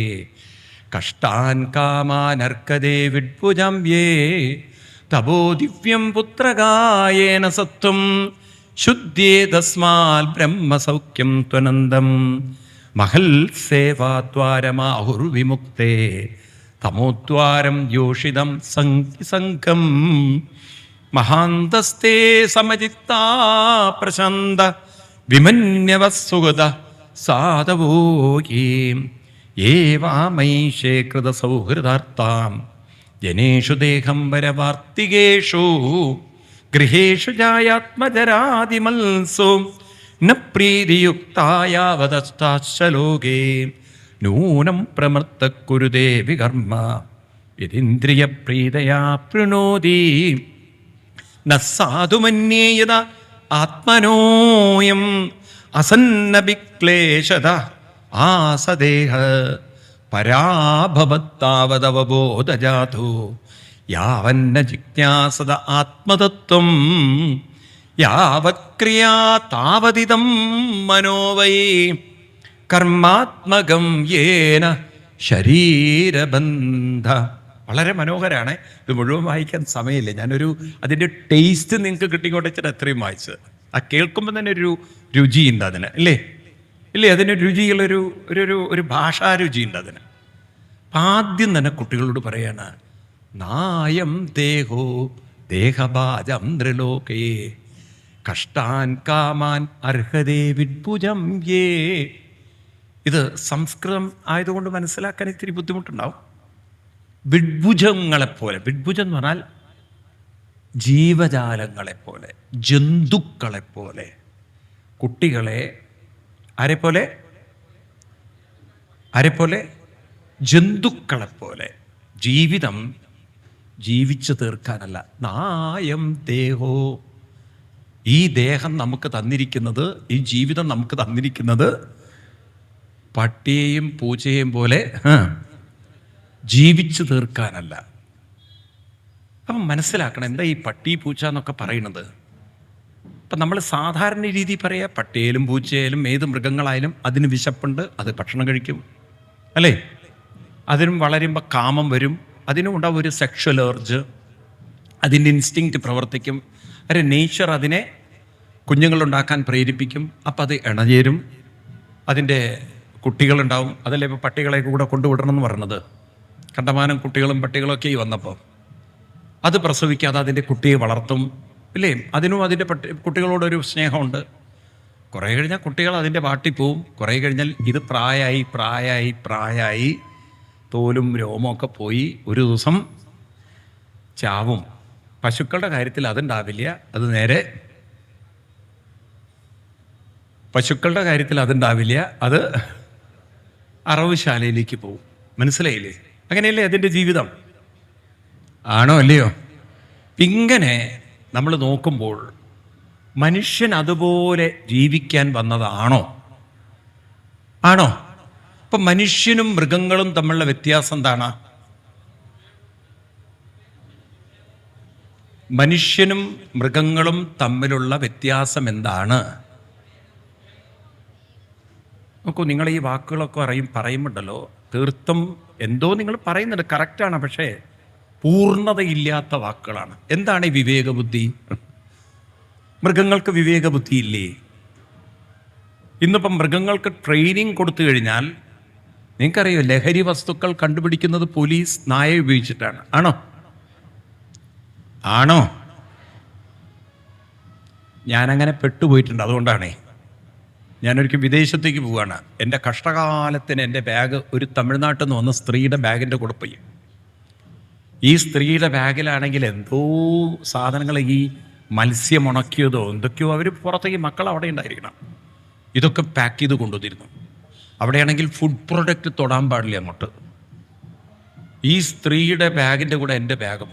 കഷ്ടാൻ കാമാനർക്കദേ വിഡ്ഭുജം യേ തപോ ദിവ്യം പുത്രകായേന സത്വം ശുദ്ധേ തസ്മാൽ ബ്രഹ്മസൗഖ്യം ത്വനന്തം മഹൽ സേവാദ്വാരമാഹുർവിമുക്തേ തമോദ്വാരം യോഷിതം സംഘം മഹാന്തസ്തേ സമചിത്താ പ്രശാന്ത വിമന്യവസുഗത സാധവോയീം ഏവാമൈഷേ കൃത സൗഹൃദാർത്താം ജനേഷു ദേഹം വരവാർത്തികേഷു ഗൃഹേഷു ജായാത്മജരാതിമത്സോ ന പ്രീതിയുക്തായാവതശ്ചലോകേ നൂനം പ്രമർത്ത കുരുതേ വികർമ്മ യതിന്ദ്രിയ പ്രീതയാ പ്രണോതി ന സാധുമന്യേയത ആത്മനോയം അസന്നഭിക്ലേശത ആസദേഹ പരാഭവത്താവതവബോധജാതോ യാവന്ന ജിജ്ഞാസത ആത്മതത്വം യാവത്ക്രിയാ താവതിദം മനോവൈ കർമാത്മകം യേന ശരീരബന്ധ. വളരെ മനോഹരമാണ്. ഇത് മുഴുവൻ വായിക്കാൻ സമയമില്ല. ഞാനൊരു അതിൻ്റെ ടേസ്റ്റ് നിങ്ങൾക്ക് കിട്ടിക്കോട്ടെ വെച്ചിട്ട് എത്രയും വായിച്ചത്. ആ കേൾക്കുമ്പോൾ തന്നെ ഒരു രുചിയുണ്ട് അതിന്, ഇല്ലേ? അതിന് രുചിയുള്ളൊരു ഒരു ഭാഷാ രുചിയുണ്ട് അതിന്. ആദ്യം തന്നെ കുട്ടികളോട് പറയാണ്, നായം ദേഹോ ദേഹഭാജം ത്രിലോകേ കഷ്ടാൻ കാമാൻ അർഹതേ വിഡ്ഭുജം യേ. ഇത് സംസ്കൃതം ആയതുകൊണ്ട് മനസ്സിലാക്കാൻ ഇത്തിരി ബുദ്ധിമുട്ടുണ്ടാവും. വിഡ്ഭുജങ്ങളെപ്പോലെ, വിഡ്ഭുജം എന്ന് പറഞ്ഞാൽ ജീവജാലങ്ങളെപ്പോലെ, ജന്തുക്കളെപ്പോലെ, കുട്ടികളെ ആരെപ്പോലെ? ജന്തുക്കളെപ്പോലെ. ജീവിതം ജീവിച്ചു തീർക്കാനല്ല. നായം ദേഹോ ഈ ദേഹം നമുക്ക് തന്നിരിക്കുന്നത്, ഈ ജീവിതം നമുക്ക് തന്നിരിക്കുന്നത് പട്ടിയെയും പൂച്ചയെയും പോലെ ജീവിച്ചു തീർക്കാനല്ല. അപ്പം മനസ്സിലാക്കണം, എന്താ ഈ പട്ടി പൂച്ച എന്നൊക്കെ പറയുന്നത്. അപ്പം നമ്മൾ സാധാരണ രീതി പറയാം, പട്ടിയായാലും പൂച്ചയായാലും ഏത് മൃഗങ്ങളായാലും അതിന് വിശപ്പുണ്ട്, അത് ഭക്ഷണം കഴിക്കും, അല്ലേ? അതിനും വളരുമ്പോൾ കാമം വരും, അതിനും ഉണ്ടാവും ഒരു സെക്ഷൽ ഏർജ്, അതിൻ്റെ ഇൻസ്റ്റിങ്ക്റ്റ് പ്രവർത്തിക്കും. നേച്ചർ അതിനെ കുഞ്ഞുങ്ങളുണ്ടാക്കാൻ പ്രേരിപ്പിക്കും. അപ്പം അത് ഇണചേരും, അതിൻ്റെ കുട്ടികളുണ്ടാവും. അതല്ലേ ഇപ്പോൾ പട്ടികളെ കൂടെ കൊണ്ടുവിടണം എന്ന് പറഞ്ഞത്. കണ്ടമാനം കുട്ടികളും പട്ടികളൊക്കെ വന്നപ്പോൾ അത് പ്രസവിക്കാതെ അതിൻ്റെ കുട്ടിയെ വളർത്തും, ഇല്ലേ? അതിനും അതിൻ്റെ കുട്ടികളോടൊരു സ്നേഹമുണ്ട്. കുറേ കഴിഞ്ഞാൽ കുട്ടികൾ അതിൻ്റെ പാട്ടിൽ പോവും. കുറേ കഴിഞ്ഞാൽ ഇത് പ്രായമായി തോലും രോമമൊക്കെ പോയി ഒരു ദിവസം ചാവും. പശുക്കളുടെ കാര്യത്തിൽ അതുണ്ടാവില്ല, അത് നേരെ പശുക്കളുടെ കാര്യത്തിൽ അതുണ്ടാവില്ല, അത് അറവുശാലയിലേക്ക് പോവും. മനസ്സിലായില്ലേ? അങ്ങനെയല്ലേ അതിൻ്റെ ജീവിതം? ആണോ അല്ലയോ? ഇങ്ങനെ നമ്മൾ നോക്കുമ്പോൾ മനുഷ്യൻ അതുപോലെ ജീവിക്കാൻ വന്നതാണോ? ആണോ? അപ്പം മനുഷ്യനും മൃഗങ്ങളും തമ്മിലുള്ള വ്യത്യാസം എന്താണ്? മനുഷ്യനും മൃഗങ്ങളും തമ്മിലുള്ള വ്യത്യാസം എന്താണ്? നോക്കൂ, നിങ്ങൾ ഈ വാക്കുകളൊക്കെ പറയുമ്പോണ്ടല്ലോ, തീർത്തും എന്തോ നിങ്ങൾ പറയുന്നുണ്ട്, കറക്റ്റാണ്, പക്ഷേ പൂർണ്ണതയില്ലാത്ത വാക്കുകളാണ്. എന്താണ് ഈ വിവേകബുദ്ധി? മൃഗങ്ങൾക്ക് വിവേകബുദ്ധി ഇല്ലേ? ഇന്നിപ്പം മൃഗങ്ങൾക്ക് ട്രെയിനിങ് കൊടുത്തു കഴിഞ്ഞാൽ, നിങ്ങൾക്കറിയോ, ലഹരി വസ്തുക്കൾ കണ്ടുപിടിക്കുന്നത് പോലീസ് നായയെ ഉപയോഗിച്ചിട്ടാണ്. ആണോ? ഞാനങ്ങനെ പെട്ടുപോയിട്ടുണ്ട്. അതുകൊണ്ടാണേ ഞാനൊരിക്കൽ വിദേശത്തേക്ക് പോവുകയാണ്. എൻ്റെ കഷ്ടകാലത്തിന് എൻ്റെ ബാഗ് ഒരു തമിഴ്നാട്ടിൽ നിന്ന് വന്ന സ്ത്രീയുടെ ബാഗിൻ്റെ കൂടെ പോയി. ഈ സ്ത്രീയുടെ ബാഗിലാണെങ്കിൽ എന്തോ സാധനങ്ങൾ, ഈ മത്സ്യം ഉണക്കിയതോ എന്തൊക്കെയോ, അവർ പുറത്തേക്ക്, മക്കൾ അവിടെ ഉണ്ടായിരിക്കണം, ഇതൊക്കെ പാക്ക് ചെയ്ത് കൊണ്ടുവന്നിരുന്നു. അവിടെയാണെങ്കിൽ ഫുഡ് പ്രൊഡക്റ്റ് തൊടാൻ പാടില്ല അങ്ങോട്ട്. ഈ സ്ത്രീയുടെ ബാഗിൻ്റെ കൂടെ എൻ്റെ ബാഗും.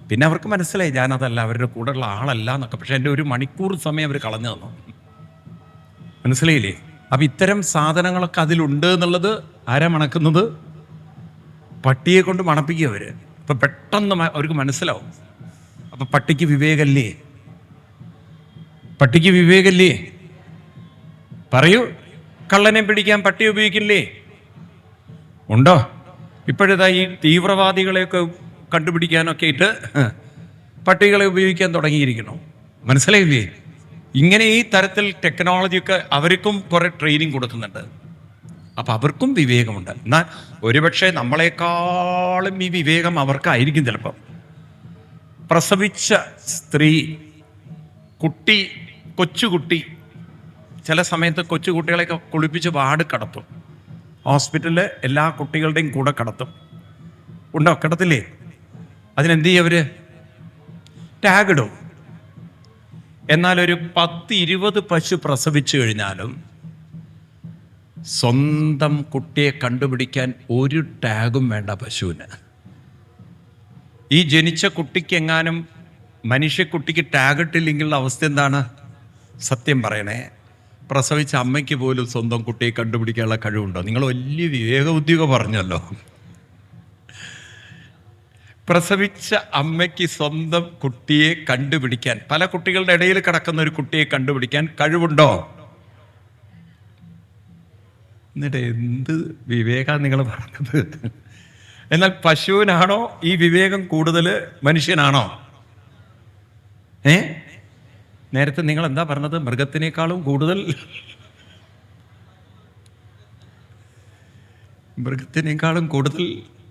പിന്നെ അവർക്ക് മനസ്സിലായി ഞാനതല്ല, അവരുടെ കൂടെയുള്ള ആളല്ല എന്നൊക്കെ. പക്ഷെ എൻ്റെ 1 മണിക്കൂർ സമയം അവർ കളഞ്ഞു തന്നു. മനസ്സിലായില്ലേ? അപ്പം ഇത്തരം സാധനങ്ങളൊക്കെ അതിലുണ്ട് എന്നുള്ളത് ആരാ മണക്കുന്നത്? പട്ടിയെ കൊണ്ട് മണപ്പിക്കുക അവർ. അപ്പം പെട്ടെന്ന് അവർക്ക് മനസ്സിലാവും. അപ്പം പട്ടിക്ക് വിവേകല്ലേ? പട്ടിക്ക് വിവേകല്ലേ? പറയൂ. കള്ളനെ പിടിക്കാൻ പട്ടി ഉപയോഗിക്കില്ലേ? ഉണ്ടോ? ഇപ്പോഴത്തെ ഈ തീവ്രവാദികളെയൊക്കെ കണ്ടുപിടിക്കാനൊക്കെ ആയിട്ട് പട്ടികളെ ഉപയോഗിക്കാൻ തുടങ്ങിയിരിക്കണം. മനസ്സിലായില്ലേ? ഇങ്ങനെ ഈ തരത്തിൽ ടെക്നോളജിയൊക്കെ അവർക്കും കുറേ ട്രെയിനിങ് കൊടുക്കുന്നുണ്ട്. അപ്പം അവർക്കും വിവേകമുണ്ട്. എന്നാൽ ഒരുപക്ഷെ നമ്മളെക്കാളും ഈ വിവേകം അവർക്കായിരിക്കും ചിലപ്പം. പ്രസവിച്ച സ്ത്രീ, കൊച്ചുകുട്ടി, ചില സമയത്ത് കൊച്ചുകുട്ടികളെയൊക്കെ കുളിപ്പിച്ച് വാർഡ് കടത്തും. ഹോസ്പിറ്റലിൽ എല്ലാ കുട്ടികളുടെയും കൂടെ കടത്തും. ഉണ്ടോ? കടത്തില്ലേ? അതിനെന്ത് ചെയ്യും അവർ? ടാഗ് ഇടും. എന്നാലൊരു 10-20 പശു പ്രസവിച്ചു കഴിഞ്ഞാലും സ്വന്തം കുട്ടിയെ കണ്ടുപിടിക്കാൻ ഒരു ടാഗും വേണ്ട പശുവിന്. ഈ ജനിച്ച കുട്ടിക്ക് എങ്ങാനും മനുഷ്യക്കുട്ടിക്ക് ടാഗ് ഇട്ടില്ലെങ്കിലുള്ള അവസ്ഥ എന്താണ്? സത്യം പറയണേ, പ്രസവിച്ച അമ്മയ്ക്ക് പോലും സ്വന്തം കുട്ടിയെ കണ്ടുപിടിക്കാനുള്ള കഴിവുണ്ടോ? നിങ്ങൾ വലിയ വിവേകബുദ്ധിയൊക്കെ പറഞ്ഞല്ലോ. പ്രസവിച്ച അമ്മയ്ക്ക് സ്വന്തം കുട്ടിയെ കണ്ടുപിടിക്കാൻ, പല കുട്ടികളുടെ ഇടയിൽ കിടക്കുന്ന ഒരു കുട്ടിയെ കണ്ടുപിടിക്കാൻ കഴിവുണ്ടോ? എന്നിട്ട് എന്ത് വിവേകാണ് നിങ്ങൾ പറഞ്ഞത്? എന്നാൽ പശുവിനാണോ ഈ വിവേകം കൂടുതൽ, മനുഷ്യനാണോ? നേരത്തെ നിങ്ങൾ എന്താ പറഞ്ഞത്? മൃഗത്തിനേക്കാളും കൂടുതൽ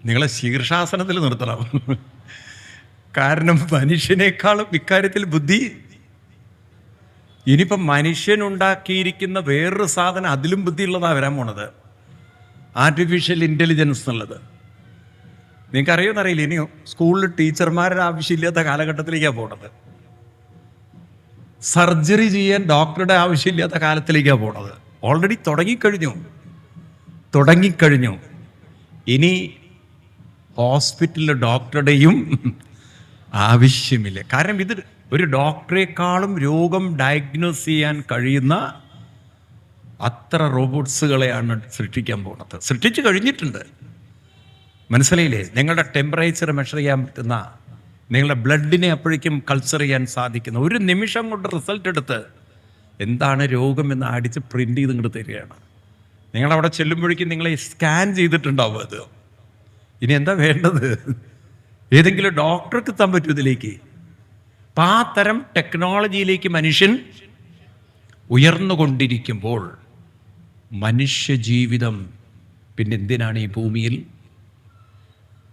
നിങ്ങളെ ശീർഷാസനത്തിൽ നിർത്തണം. കാരണം മനുഷ്യനേക്കാളും ഇക്കാര്യത്തിൽ ബുദ്ധി. ഇനിയിപ്പം മനുഷ്യനുണ്ടാക്കിയിരിക്കുന്ന വേറൊരു സാധനം, അതിലും ബുദ്ധിയുള്ളതാണ് വരാൻ പോണത്. ആർട്ടിഫിഷ്യൽ ഇൻ്റലിജൻസ് എന്നുള്ളത് നിങ്ങൾക്കറിയുമെന്നറിയില്ല. ഇനി സ്കൂളിൽ ടീച്ചർമാരുടെ ആവശ്യമില്ലാത്ത കാലഘട്ടത്തിലേക്കാണ് പോണത്. സർജറി ചെയ്യാൻ ഡോക്ടറുടെ ആവശ്യമില്ലാത്ത കാലത്തിലേക്കാണ് പോണത്. ഓൾറെഡി തുടങ്ങിക്കഴിഞ്ഞു. ഇനി ഹോസ്പിറ്റലിൽ ഡോക്ടറുടെയും ആവശ്യമില്ല. കാരണം ഇത് ഒരു ഡോക്ടറെക്കാളും രോഗം ഡയഗ്നോസ് ചെയ്യാൻ കഴിയുന്ന അത്ര റോബോട്ട്സുകളെയാണ് സൃഷ്ടിക്കാൻ പോകുന്നത്. സൃഷ്ടിച്ചു കഴിഞ്ഞിട്ടുണ്ട്. മനസ്സിലായില്ലേ? നിങ്ങളുടെ ടെമ്പറേച്ചർ മെഷർ ചെയ്യാൻ പറ്റുന്ന, നിങ്ങളുടെ ബ്ലഡിനെ അപ്പോഴേക്കും കൾച്ചർ ചെയ്യാൻ സാധിക്കുന്ന, ഒരു നിമിഷം കൊണ്ട് റിസൾട്ട് എടുത്ത് എന്താണ് രോഗമെന്ന് അടിച്ച് പ്രിൻ്റ് ചെയ്ത് ഇങ്ങോട്ട് തരികയാണ്. നിങ്ങളവിടെ ചെല്ലുമ്പോഴേക്കും നിങ്ങളെ സ്കാൻ ചെയ്തിട്ടുണ്ടാവും അത്. ഇനി എന്താ വേണ്ടത്? ഏതെങ്കിലും ഡോക്ടർക്ക് എത്താൻ പറ്റും ഇതിലേക്ക്? അപ്പം ആ തരം ടെക്നോളജിയിലേക്ക് മനുഷ്യൻ ഉയർന്നുകൊണ്ടിരിക്കുമ്പോൾ മനുഷ്യജീവിതം പിന്നെ എന്തിനാണ് ഈ ഭൂമിയിൽ?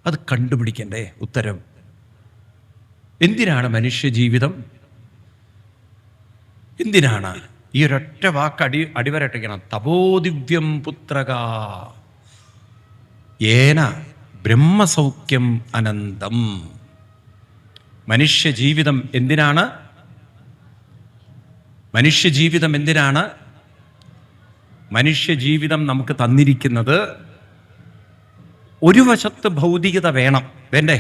അത് കണ്ടുപിടിക്കണ്ടേ ഉത്തരം. എന്തിനാണ് മനുഷ്യജീവിതം? എന്തിനാണ്? ഈ ഒരൊറ്റ വാക്ക് അടിവരട്ടിക്കണം. തപോദിവ്യം പുത്രക ഏന ബ്രഹ്മസൗഖ്യം അനന്തം. മനുഷ്യജീവിതം എന്തിനാണ്? മനുഷ്യജീവിതം എന്തിനാണ്? മനുഷ്യജീവിതം നമുക്ക് തന്നിരിക്കുന്നത് ഒരു വശത്ത് ഭൗതികത വേണം, വേണ്ടേ?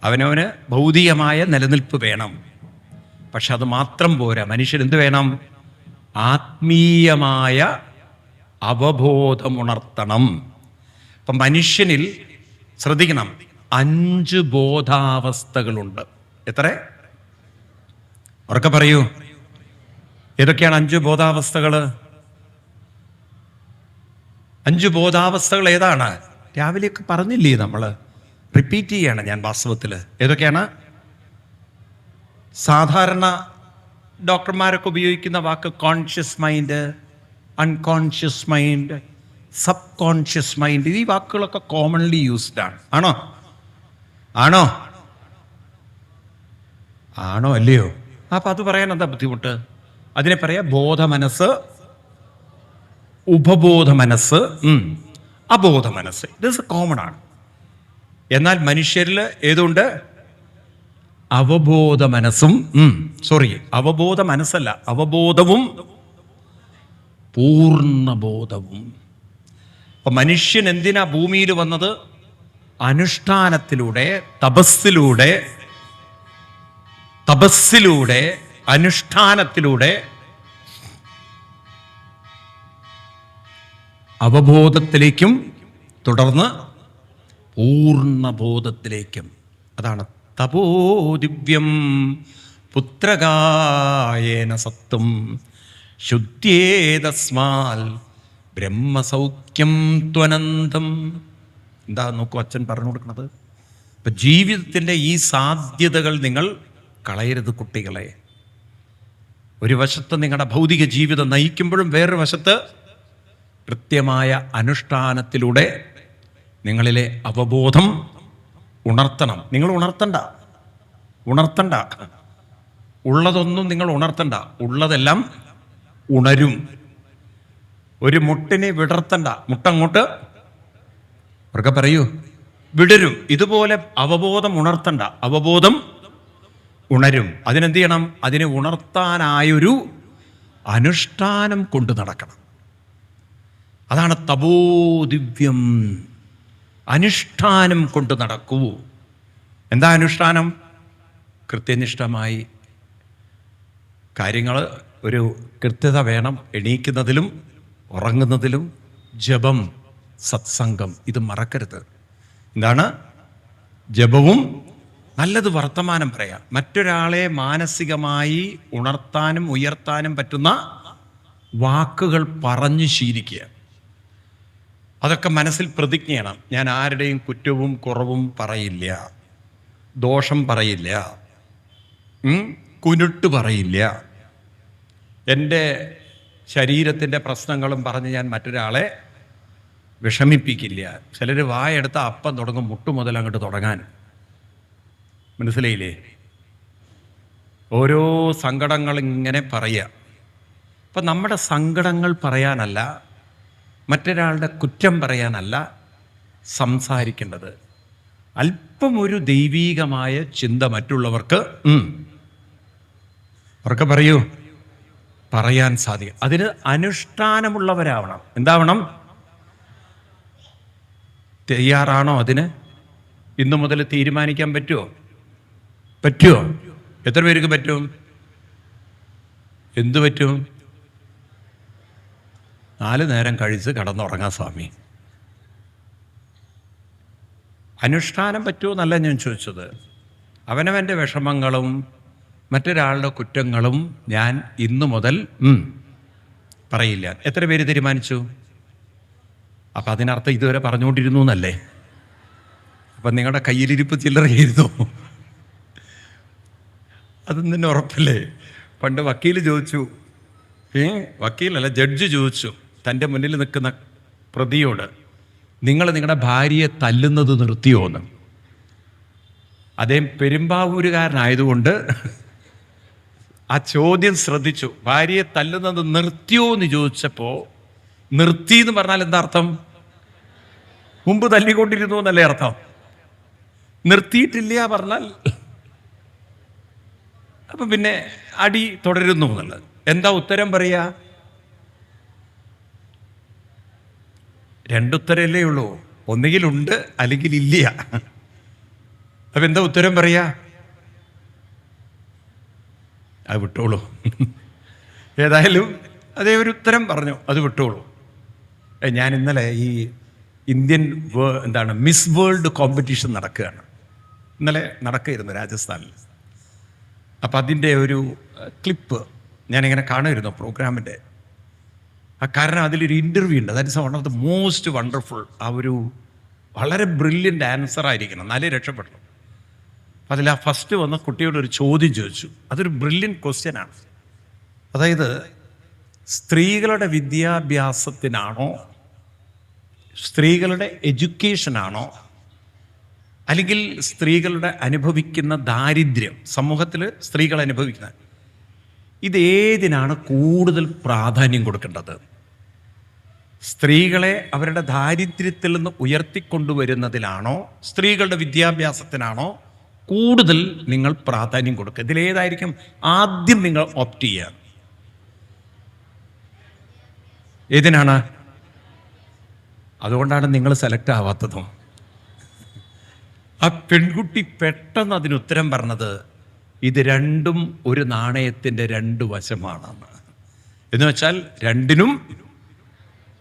അവനവന് ഭൗതികമായ നിലനിൽപ്പ് വേണം. പക്ഷെ അത് മാത്രം പോരാ. മനുഷ്യൻ എന്ത് വേണം? ആത്മീയമായ അവബോധമുണർത്തണം. അപ്പം മനുഷ്യനിൽ ശ്രദ്ധിക്കണം, 5 ബോധാവസ്ഥകളുണ്ട്. എത്ര? ഉറക്കെ പറയൂ. ഏതൊക്കെയാണ് 5 ബോധാവസ്ഥകൾ? 5 ബോധാവസ്ഥകൾ ഏതാണ്? രാവിലെയൊക്കെ പറഞ്ഞില്ലേ നമ്മൾ? റിപ്പീറ്റ് ചെയ്യാണ് ഞാൻ വാസ്തവത്തിൽ. ഏതൊക്കെയാണ്? സാധാരണ ഡോക്ടർമാരൊക്കെ ഉപയോഗിക്കുന്ന വാക്ക് conscious mind, unconscious mind, subconscious mind. ഈ വാക്കുകളൊക്കെ കോമൺലി യൂസ്ഡ് ആണ്. ആണോ? ആണോ? ആണോ അല്ലയോ? അപ്പം അത് പറയാൻ എന്താ ബുദ്ധിമുട്ട്? അതിനെ പറയാ ബോധ മനസ്സ്, ഉപബോധ മനസ്സ്, അബോധ മനസ്സ്. ഇത് കോമൺ ആണ്. എന്നാൽ മനുഷ്യരിൽ ഏതുണ്ട്? അവബോധ മനസ്സും, അവബോധ മനസ്സല്ല, അവബോധവും പൂർണ്ണബോധവും. അപ്പൊ മനുഷ്യൻ എന്തിനാ ഭൂമിയിൽ വന്നത്? അനുഷ്ഠാനത്തിലൂടെ, തപസ്സിലൂടെ, അനുഷ്ഠാനത്തിലൂടെ അവബോധത്തിലേക്കും തുടർന്ന് പൂർണ്ണബോധത്തിലേക്കും. അതാണ് തപോദിവ്യം പുത്രകായേന സത്വം ശുദ്ധ്യേതസ്മാൽ ബ്രഹ്മസൗഖ്യം ത്വനന്തം. എന്താ നോക്കൂ അച്ഛൻ പറഞ്ഞു കൊടുക്കുന്നത്. ഇപ്പം ജീവിതത്തിൻ്റെ ഈ സാധ്യതകൾ നിങ്ങൾ കളയരുത് കുട്ടികളെ. ഒരു വശത്ത് നിങ്ങളുടെ ഭൗതിക ജീവിതം നയിക്കുമ്പോഴും വേറൊരു വശത്ത് കൃത്യമായ അനുഷ്ഠാനത്തിലൂടെ നിങ്ങളിലെ അവബോധം ഉണർത്തണം. നിങ്ങൾ ഉണർത്തണ്ട. ഉള്ളതൊന്നും നിങ്ങൾ ഉണർത്തണ്ട. ഉള്ളതെല്ലാം ഉണരും. ഒരു മുട്ടിനെ വിടർത്തണ്ട. മുട്ടങ്ങോട്ട് അവർക്ക് പറയൂ വിടരും. ഇതുപോലെ അവബോധം ഉണർത്തണ്ട. അവബോധം ഉണരും. അതിനെന്ത് ചെയ്യണം? അതിനെ ഉണർത്താനായൊരു അനുഷ്ഠാനം കൊണ്ടു നടക്കണം. അതാണ് തപോദിവ്യം. അനുഷ്ഠാനം കൊണ്ട് നടക്കൂ. എന്താ അനുഷ്ഠാനം? കൃത്യനിഷ്ഠമായി കാര്യങ്ങൾ, ഒരു കൃത്യത വേണം. എണീക്കുന്നതിലും ഉറങ്ങുന്നതിലും ജപം, സത്സംഗം, ഇത് മറക്കരുത്. എന്താണ്? ജപവും നല്ലത് വർത്തമാനം പറയാം. മറ്റൊരാളെ മാനസികമായി ഉണർത്താനും ഉയർത്താനും പറ്റുന്ന വാക്കുകൾ പറഞ്ഞു ശീലിക്കുക. അതൊക്കെ മനസ്സിൽ പ്രതിജ്ഞ ചെയ്യണം. ഞാൻ ആരുടെയും കുറ്റവും കുറവും പറയില്ല, ദോഷം പറയില്ല, കുരുട്ട് പറയില്ല. എൻ്റെ ശരീരത്തിൻ്റെ പ്രശ്നങ്ങളും പറഞ്ഞ് ഞാൻ മറ്റൊരാളെ വിഷമിപ്പിക്കില്ല. ചിലർ വായെടുത്ത അപ്പം തുടങ്ങും മുട്ടു മുതൽ അങ്ങോട്ട് തുടങ്ങാൻ. മനസ്സിലായില്ലേ? ഓരോ സങ്കടങ്ങൾ ഇങ്ങനെ പറയുക. അപ്പം നമ്മുടെ സങ്കടങ്ങൾ പറയാനല്ല, മറ്റൊരാളുടെ കുറ്റം പറയാനല്ല സംസാരിക്കേണ്ടത്. അല്പം ഒരു ദൈവീകമായ ചിന്ത മറ്റുള്ളവർക്ക് അവർക്ക് പറയൂ പറയാൻ സാധിക്കും. അതിന് അനുഷ്ഠാനമുള്ളവരാവണം. എന്താവണം? തയ്യാറാണോ അതിന്? ഇന്നു മുതൽ തീരുമാനിക്കാൻ പറ്റുമോ? എത്ര പേർക്ക് പറ്റും? എന്തു പറ്റും? 4 നേരം കഴിച്ച് കടന്നുറങ്ങാം സ്വാമി. അനുഷ്ഠാനം പറ്റുമോ എന്നല്ല ഞാൻ ചോദിച്ചത്. അവനവൻ്റെ വിഷമങ്ങളും മറ്റൊരാളുടെ കുറ്റങ്ങളും ഞാൻ ഇന്നു മുതൽ പറയില്ല. എത്ര പേര് തീരുമാനിച്ചു? അപ്പം അതിനർത്ഥം ഇതുവരെ പറഞ്ഞുകൊണ്ടിരുന്നു എന്നല്ലേ? അപ്പം നിങ്ങളുടെ കയ്യിലിരിപ്പ് ചില്ലറയായിരുന്നു. അതൊന്നും തന്നെ ഉറപ്പല്ലേ? പണ്ട് വക്കീൽ ചോദിച്ചു, വക്കീലല്ല ജഡ്ജ് ചോദിച്ചു തൻ്റെ മുന്നിൽ നിൽക്കുന്ന പ്രതിയോട്, നിങ്ങൾ നിങ്ങളുടെ ഭാര്യയെ തല്ലുന്നത് നിർത്തിയോ എന്ന്. അദ്ദേഹം പെരുമ്പാവൂരുകാരനായതുകൊണ്ട് ആ ചോദ്യം ശ്രദ്ധിച്ചു. ഭാര്യയെ തല്ലുന്നത് നിർത്തിയോ എന്ന് ചോദിച്ചപ്പോൾ നിർത്തി എന്ന് പറഞ്ഞാൽ എന്താ അർത്ഥം? മുമ്പ് തല്ലിക്കൊണ്ടിരുന്നു എന്നല്ലേ അർത്ഥം? നിർത്തിയിട്ടില്ല പറഞ്ഞാൽ അപ്പം പിന്നെ അടി തുടരുന്നു എന്നുള്ളത്. എന്താ ഉത്തരം പറയാ? 2 ഉത്തരമല്ലേ ഉള്ളൂ. ഒന്നുകിൽ ഉണ്ട് അല്ലെങ്കിൽ ഇല്ല. അപ്പം എന്താ ഉത്തരം പറയാ? അത് വിട്ടോളൂ. ഏതായാലും അതേ ഒരു ഉത്തരം പറഞ്ഞു, അത് വിട്ടോളൂ. ഞാൻ ഇന്നലെ ഈ ഇന്ത്യൻ മിസ് വേൾഡ് കോമ്പറ്റീഷൻ നടക്കുകയാണ്. ഇന്നലെ നടക്കുകയായിരുന്നു രാജസ്ഥാനിൽ. അപ്പം അതിൻ്റെ ഒരു ക്ലിപ്പ് ഞാനിങ്ങനെ കാണുമായിരുന്നു പ്രോഗ്രാമിൻ്റെ. കാരണം അതിലൊരു ഇൻ്റർവ്യൂ ഉണ്ട്. That is one of the most wonderful. ആ ഒരു വളരെ ബ്രില്യൻ്റ് ആൻസർ ആയിരിക്കണം, എന്നാലേ രക്ഷപ്പെട്ടു. അതിൽ ആ ഫസ്റ്റ് വന്ന കുട്ടിയോട് ഒരു ചോദ്യം ചോദിച്ചു. അതൊരു ബ്രില്യൻ്റ് ക്വസ്റ്റ്യനാണ്. അതായത് സ്ത്രീകളുടെ വിദ്യാഭ്യാസത്തിനാണോ, സ്ത്രീകളുടെ എഡ്യൂക്കേഷനാണോ, അല്ലെങ്കിൽ സ്ത്രീകളുടെ അനുഭവിക്കുന്ന ദാരിദ്ര്യം, സമൂഹത്തിൽ സ്ത്രീകൾ അനുഭവിക്കുന്ന ഇതേതിനാണ് കൂടുതൽ പ്രാധാന്യം കൊടുക്കേണ്ടത്? സ്ത്രീകളെ അവരുടെ ദാരിദ്ര്യത്തിൽ നിന്ന് ഉയർത്തിക്കൊണ്ടുവരുന്നതിലാണോ, സ്ത്രീകളുടെ വിദ്യാഭ്യാസത്തിനാണോ കൂടുതൽ നിങ്ങൾ പ്രാധാന്യം കൊടുക്കുക? ഇതിലേതായിരിക്കും ആദ്യം നിങ്ങൾ ഓപ്റ്റ് ചെയ്യുക? ഏതിനാണ്? അതുകൊണ്ടാണ് നിങ്ങൾ സെലക്ട് ആവാത്തതും. ആ പെൺകുട്ടി പെട്ടെന്ന് അതിന് ഉത്തരം പറഞ്ഞത് ഇത് രണ്ടും ഒരു നാണയത്തിൻ്റെ 2 വശമാണെന്ന്. എന്ന് വെച്ചാൽ രണ്ടിനും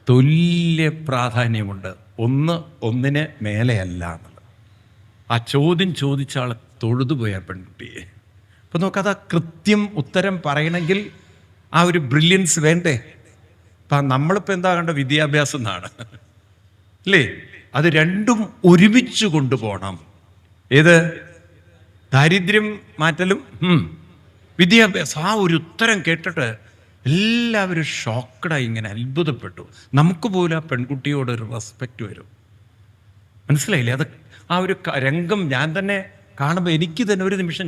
തുല്യ പ്രാധാന്യമുണ്ട്, ഒന്നിന് മേലെയല്ല എന്നുള്ളത്. ആ ചോദ്യം ചോദിച്ച ആളെ തൊഴുതുപോയ പെൺകുട്ടിയെ. അപ്പം നോക്കത്, ആ കൃത്യം ഉത്തരം പറയണമെങ്കിൽ ആ ഒരു ബ്രില്യൻസ് വേണ്ടേ? അപ്പം നമ്മളിപ്പോൾ എന്താ കണ്ട വിദ്യാഭ്യാസം എന്നാണ് അല്ലേ? അത് രണ്ടും ഒരുമിച്ച് കൊണ്ടുപോകണം. ഏത്? ദാരിദ്ര്യം മാറ്റലും വിദ്യാഭ്യാസം. ആ ഒരു ഉത്തരം കേട്ടിട്ട് എല്ലാവരും ഷോക്കഡായി ഇങ്ങനെ അത്ഭുതപ്പെട്ടു. നമുക്ക് പോലും ആ പെൺകുട്ടിയോട് ഒരു റെസ്പെക്റ്റ് വരും. മനസ്സിലായില്ലേ? അത് ആ ഒരു രംഗം ഞാൻ തന്നെ കാണുമ്പോൾ എനിക്ക് തന്നെ ഒരു നിമിഷം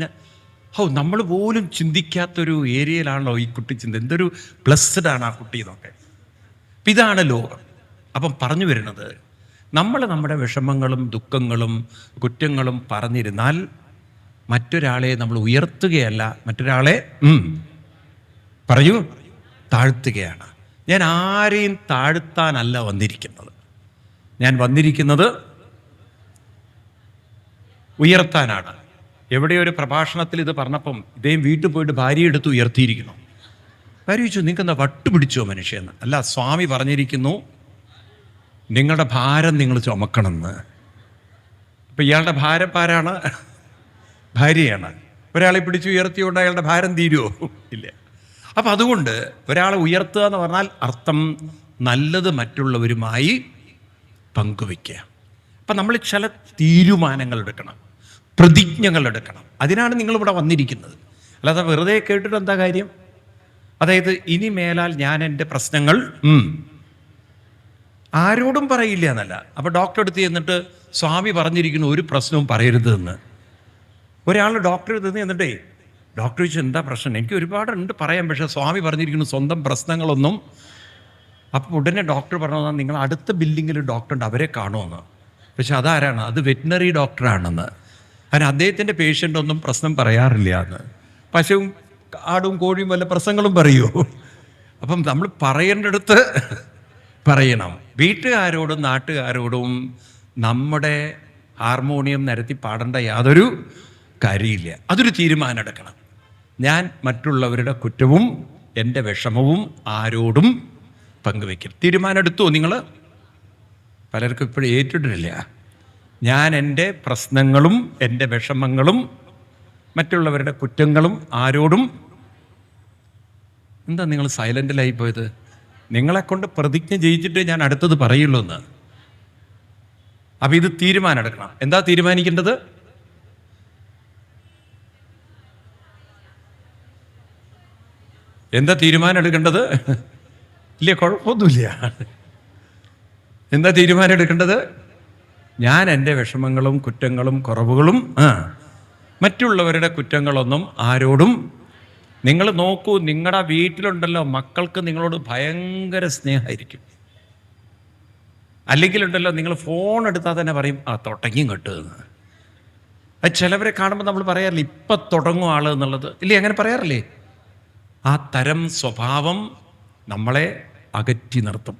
നമ്മൾ പോലും ചിന്തിക്കാത്തൊരു ഏരിയയിലാണല്ലോ ഈ കുട്ടി എന്തൊരു ബ്ലെസ്ഡ് ആണ് ആ കുട്ടി എന്നൊക്കെ. അപ്പം ഇതാണ് ലോകം. അപ്പം പറഞ്ഞു വരുന്നത്, നമ്മൾ നമ്മുടെ വിഷമങ്ങളും ദുഃഖങ്ങളും കുറ്റങ്ങളും പറഞ്ഞിരുന്നാൽ മറ്റൊരാളെ നമ്മൾ ഉയർത്തുകയല്ല, മറ്റൊരാളെ പറയൂ താഴ്ത്തുകയാണ്. ഞാൻ ആരെയും താഴ്ത്താനല്ല വന്നിരിക്കുന്നത്. ഞാൻ വന്നിരിക്കുന്നത് ഉയർത്താനാണ്. എവിടെയോ ഒരു പ്രഭാഷണത്തിൽ ഇത് പറഞ്ഞപ്പം ഇദ്ദേഹം വീട്ടിൽ പോയിട്ട് ഭാര്യയെ എടുത്ത് ഉയർത്തിയിരിക്കുന്നു. ഭാര്യ ചോദിച്ചു, നിങ്ങൾക്കെന്താ വട്ടുപിടിച്ചോ മനുഷ്യന്ന്? അല്ല, സ്വാമി പറഞ്ഞിരിക്കുന്നു നിങ്ങളുടെ ഭാരം നിങ്ങൾ ചുമക്കണമെന്ന്. അപ്പം ഇയാളുടെ ഭാരം ആരാണ്? ഭാര്യയാണ്. ഒരാളെ പിടിച്ച് ഉയർത്തിയോണ്ട് അയാളുടെ ഭാരം തീരുമോ? ഇല്ല. അപ്പം അതുകൊണ്ട് ഒരാളെ ഉയർത്തുക എന്ന് പറഞ്ഞാൽ അർത്ഥം നല്ലത് മറ്റുള്ളവരുമായി പങ്കുവയ്ക്കുക. അപ്പം നമ്മൾ ചില തീരുമാനങ്ങൾ എടുക്കണം, പ്രതിജ്ഞകൾ എടുക്കണം. അതിനാണ് നിങ്ങളിവിടെ വന്നിരിക്കുന്നത്. അല്ലാതെ വെറുതെ കേട്ടിട്ട് എന്താ കാര്യം? അതായത് ഇനി മേലാൽ ഞാൻ എൻ്റെ പ്രശ്നങ്ങൾ ആരോടും പറയില്ല എന്നല്ല. അപ്പോൾ ഡോക്ടറെ അടുത്ത് ചെന്നിട്ട് സ്വാമി പറഞ്ഞിരിക്കുന്നു ഒരു പ്രശ്നവും പറയരുത് എന്ന്. ഒരാൾ ഡോക്ടറെ അടുത്ത് ചെന്നിട്ടേ ഡോക്ടർ ചോദിച്ചു എന്താ പ്രശ്നം? എനിക്ക് ഒരുപാടുണ്ട് പറയാം, പക്ഷേ സ്വാമി പറഞ്ഞിരിക്കുന്നു സ്വന്തം പ്രശ്നങ്ങളൊന്നും. അപ്പോൾ ഉടനെ ഡോക്ടർ പറഞ്ഞതാണ് നിങ്ങൾ അടുത്ത ബിൽഡിങ്ങിൽ ഡോക്ടറുണ്ട്, അവരെ കാണുമെന്ന്. പക്ഷെ അതാരാണ്? അത് വെറ്റിനറി ഡോക്ടറാണെന്ന്. അതിന് അദ്ദേഹത്തിൻ്റെ പേഷ്യൻ്റ് ഒന്നും പ്രശ്നം പറയാറില്ല എന്ന്. പശുവും ആടും കോഴിയും വല്ല പ്രശ്നങ്ങളും പറയുമോ? അപ്പം നമ്മൾ പറയേണ്ടടുത്ത് പറയണം. വീട്ടുകാരോടും നാട്ടുകാരോടും നമ്മുടെ ഹാർമോണിയം നിരത്തി പാടേണ്ട യാതൊരു കാര്യമില്ല. അതൊരു തീരുമാനം എടുക്കണം. ഞാൻ മറ്റുള്ളവരുടെ കുറ്റവും എൻ്റെ വിഷമവും ആരോടും പങ്കുവയ്ക്കും. തീരുമാനം എടുത്തോ നിങ്ങൾ? പലർക്കും ഇപ്പോഴും ഏറ്റിട്ടില്ല. ഞാൻ എൻ്റെ പ്രശ്നങ്ങളും എൻ്റെ വിഷമങ്ങളും മറ്റുള്ളവരുടെ കുറ്റങ്ങളും ആരോടും. എന്താ നിങ്ങൾ സൈലൻ്റിലായി പോയത്? നിങ്ങളെക്കൊണ്ട് പ്രതിജ്ഞ ചെയ്യിച്ചിട്ട് ഞാൻ അടുത്തത് പറയുള്ളൂ എന്ന്. അപ്പം ഇത് തീരുമാനം എടുക്കണം. എന്താ തീരുമാനിക്കേണ്ടത്? എന്താ തീരുമാനം എടുക്കേണ്ടത്? ഇല്ല, കുഴപ്പമൊന്നുമില്ല. എന്താ തീരുമാനം എടുക്കേണ്ടത്? ഞാൻ എൻ്റെ വിഷമങ്ങളും കുറ്റങ്ങളും കുറവുകളും മറ്റുള്ളവരുടെ കുറ്റങ്ങളൊന്നും ആരോടും. നിങ്ങൾ നോക്കൂ, നിങ്ങളുടെ വീട്ടിലുണ്ടല്ലോ മക്കൾക്ക് നിങ്ങളോട് ഭയങ്കര സ്നേഹമായിരിക്കും. അല്ലെങ്കിലുണ്ടല്ലോ നിങ്ങൾ ഫോൺ എടുത്താൽ തന്നെ പറയും തുടങ്ങിയും കേട്ടുന്ന്. അത് ചിലവരെ കാണുമ്പോൾ നമ്മൾ പറയാറില്ലേ ഇപ്പം തുടങ്ങും ആൾ എന്നുള്ളത്? ഇല്ലേ, അങ്ങനെ പറയാറില്ലേ? ആ തരം സ്വഭാവം നമ്മളെ അകറ്റി നിർത്തും.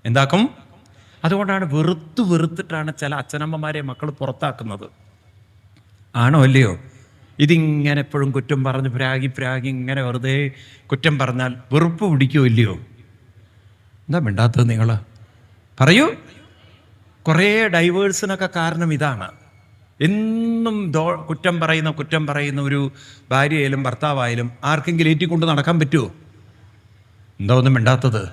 എന്താക്കും? അതുകൊണ്ടാണ് വെറുത്തിട്ടാണ് ചില അച്ഛനമ്മമാരെ മക്കൾ പുറത്താക്കുന്നത്. ആണോ അല്ലയോ? ഇതിങ്ങനെ എപ്പോഴും കുറ്റം പറഞ്ഞ് പ്രാഗി ഇങ്ങനെ വെറുതെ കുറ്റം പറഞ്ഞാൽ വെറുപ്പ് പിടിക്കുമോ ഇല്ലയോ? എന്താ മിണ്ടാത്തത് നിങ്ങൾ? പറയൂ. കുറേ ഡൈവേഴ്സിനൊക്കെ കാരണം ഇതാണ്. എന്നും കുറ്റം പറയുന്ന ഒരു ഭാര്യയായാലും ഭർത്താവായാലും ആർക്കെങ്കിലും ഏറ്റിക്കൊണ്ട് നടക്കാൻ പറ്റുമോ? എന്താ ഒന്നും മിണ്ടാത്തത്?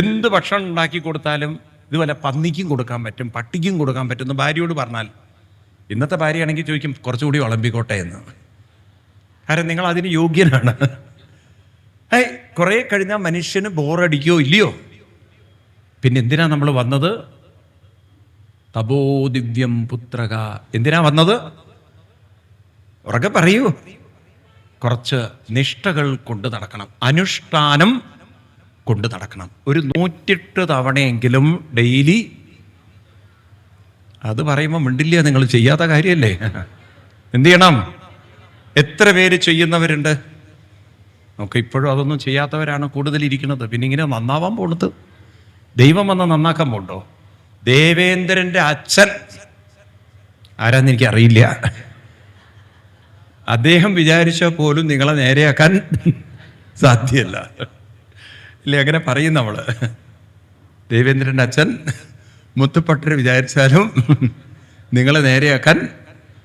എന്ത് ഭക്ഷണം ഉണ്ടാക്കി കൊടുത്താലും ഇതുപോലെ പന്നിക്കും കൊടുക്കാൻ പറ്റും, പട്ടിക്കും കൊടുക്കാൻ പറ്റുമെന്ന് ഭാര്യയോട് പറഞ്ഞാൽ, ഇന്നത്തെ ഭാര്യയാണെങ്കിൽ ചോദിക്കും കുറച്ചുകൂടി വിളമ്പിക്കോട്ടെ എന്ന്. കാരണം നിങ്ങൾ അതിന് യോഗ്യനാണ്. കുറേ കഴിഞ്ഞാൽ മനുഷ്യന് ബോറടിക്കോ ഇല്ലയോ? പിന്നെ എന്തിനാ നമ്മൾ വന്നത്? തപോദിവ്യം പുത്രക. എന്തിനാ വന്നത്? ഉറക്കെ പറയൂ. കുറച്ച് നിഷ്ഠകൾ കൊണ്ട് നടക്കണം, അനുഷ്ഠാനം കൊണ്ട് നടക്കണം. ഒരു 108 തവണയെങ്കിലും ഡെയിലി. അത് പറയുമ്പോൾ മിണ്ടില്ല, നിങ്ങൾ ചെയ്യാത്ത കാര്യമല്ലേ? എന്ത് ചെയ്യണം? എത്ര പേര് ചെയ്യുന്നവരുണ്ട്? നമുക്ക് ഇപ്പോഴും അതൊന്നും ചെയ്യാത്തവരാണ് കൂടുതലിരിക്കുന്നത്. പിന്നെ ഇങ്ങനെ നന്നാവാൻ പോണത് ദൈവം വന്ന് നന്നാക്കാൻ പോണ്ടോ? ദേവേന്ദ്രൻ്റെ അച്ഛൻ ആരാന്ന് എനിക്കറിയില്ല. അദ്ദേഹം വിചാരിച്ചാൽ പോലും നിങ്ങളെ നേരെയാക്കാൻ സാധ്യമല്ല. ഇല്ലേ, അങ്ങനെ പറയും നമ്മൾ. ദേവേന്ദ്രൻ്റെ അച്ഛൻ മുത്തുപ്പട്ടർ വിചാരിച്ചാലും നിങ്ങളെ നേരെയാക്കാൻ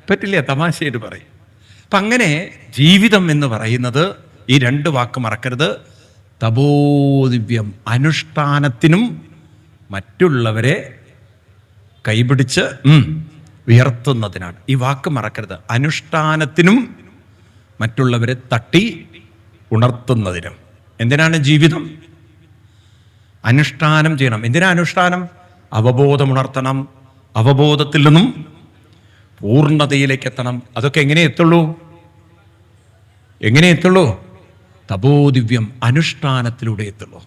പറ്റില്ല. തമാശയായിട്ട് പറയും. അപ്പം അങ്ങനെ ജീവിതം എന്ന് പറയുന്നത് ഈ 2 വാക്ക് മറക്കരുത്. തപോദിവ്യം, അനുഷ്ഠാനത്തിനും മറ്റുള്ളവരെ കൈപിടിച്ച് ഉയർത്തുന്നതിനാണ്. ഈ വാക്ക് മറക്കരുത്. അനുഷ്ഠാനത്തിനും മറ്റുള്ളവരെ തട്ടി ഉണർത്തുന്നതിനും. എന്തിനാണ് ജീവിതം? അനുഷ്ഠാനം ചെയ്യണം. എന്തിനാ അനുഷ്ഠാനം? അവബോധം ഉണർത്തണം, അവബോധത്തിൽ നിന്നും പൂർണ്ണതയിലേക്ക് എത്തണം. അതൊക്കെ എങ്ങനെ എത്തുള്ളൂ? തപോദിവ്യം അനുഷ്ഠാനത്തിലൂടെ എത്തുള്ളൂ.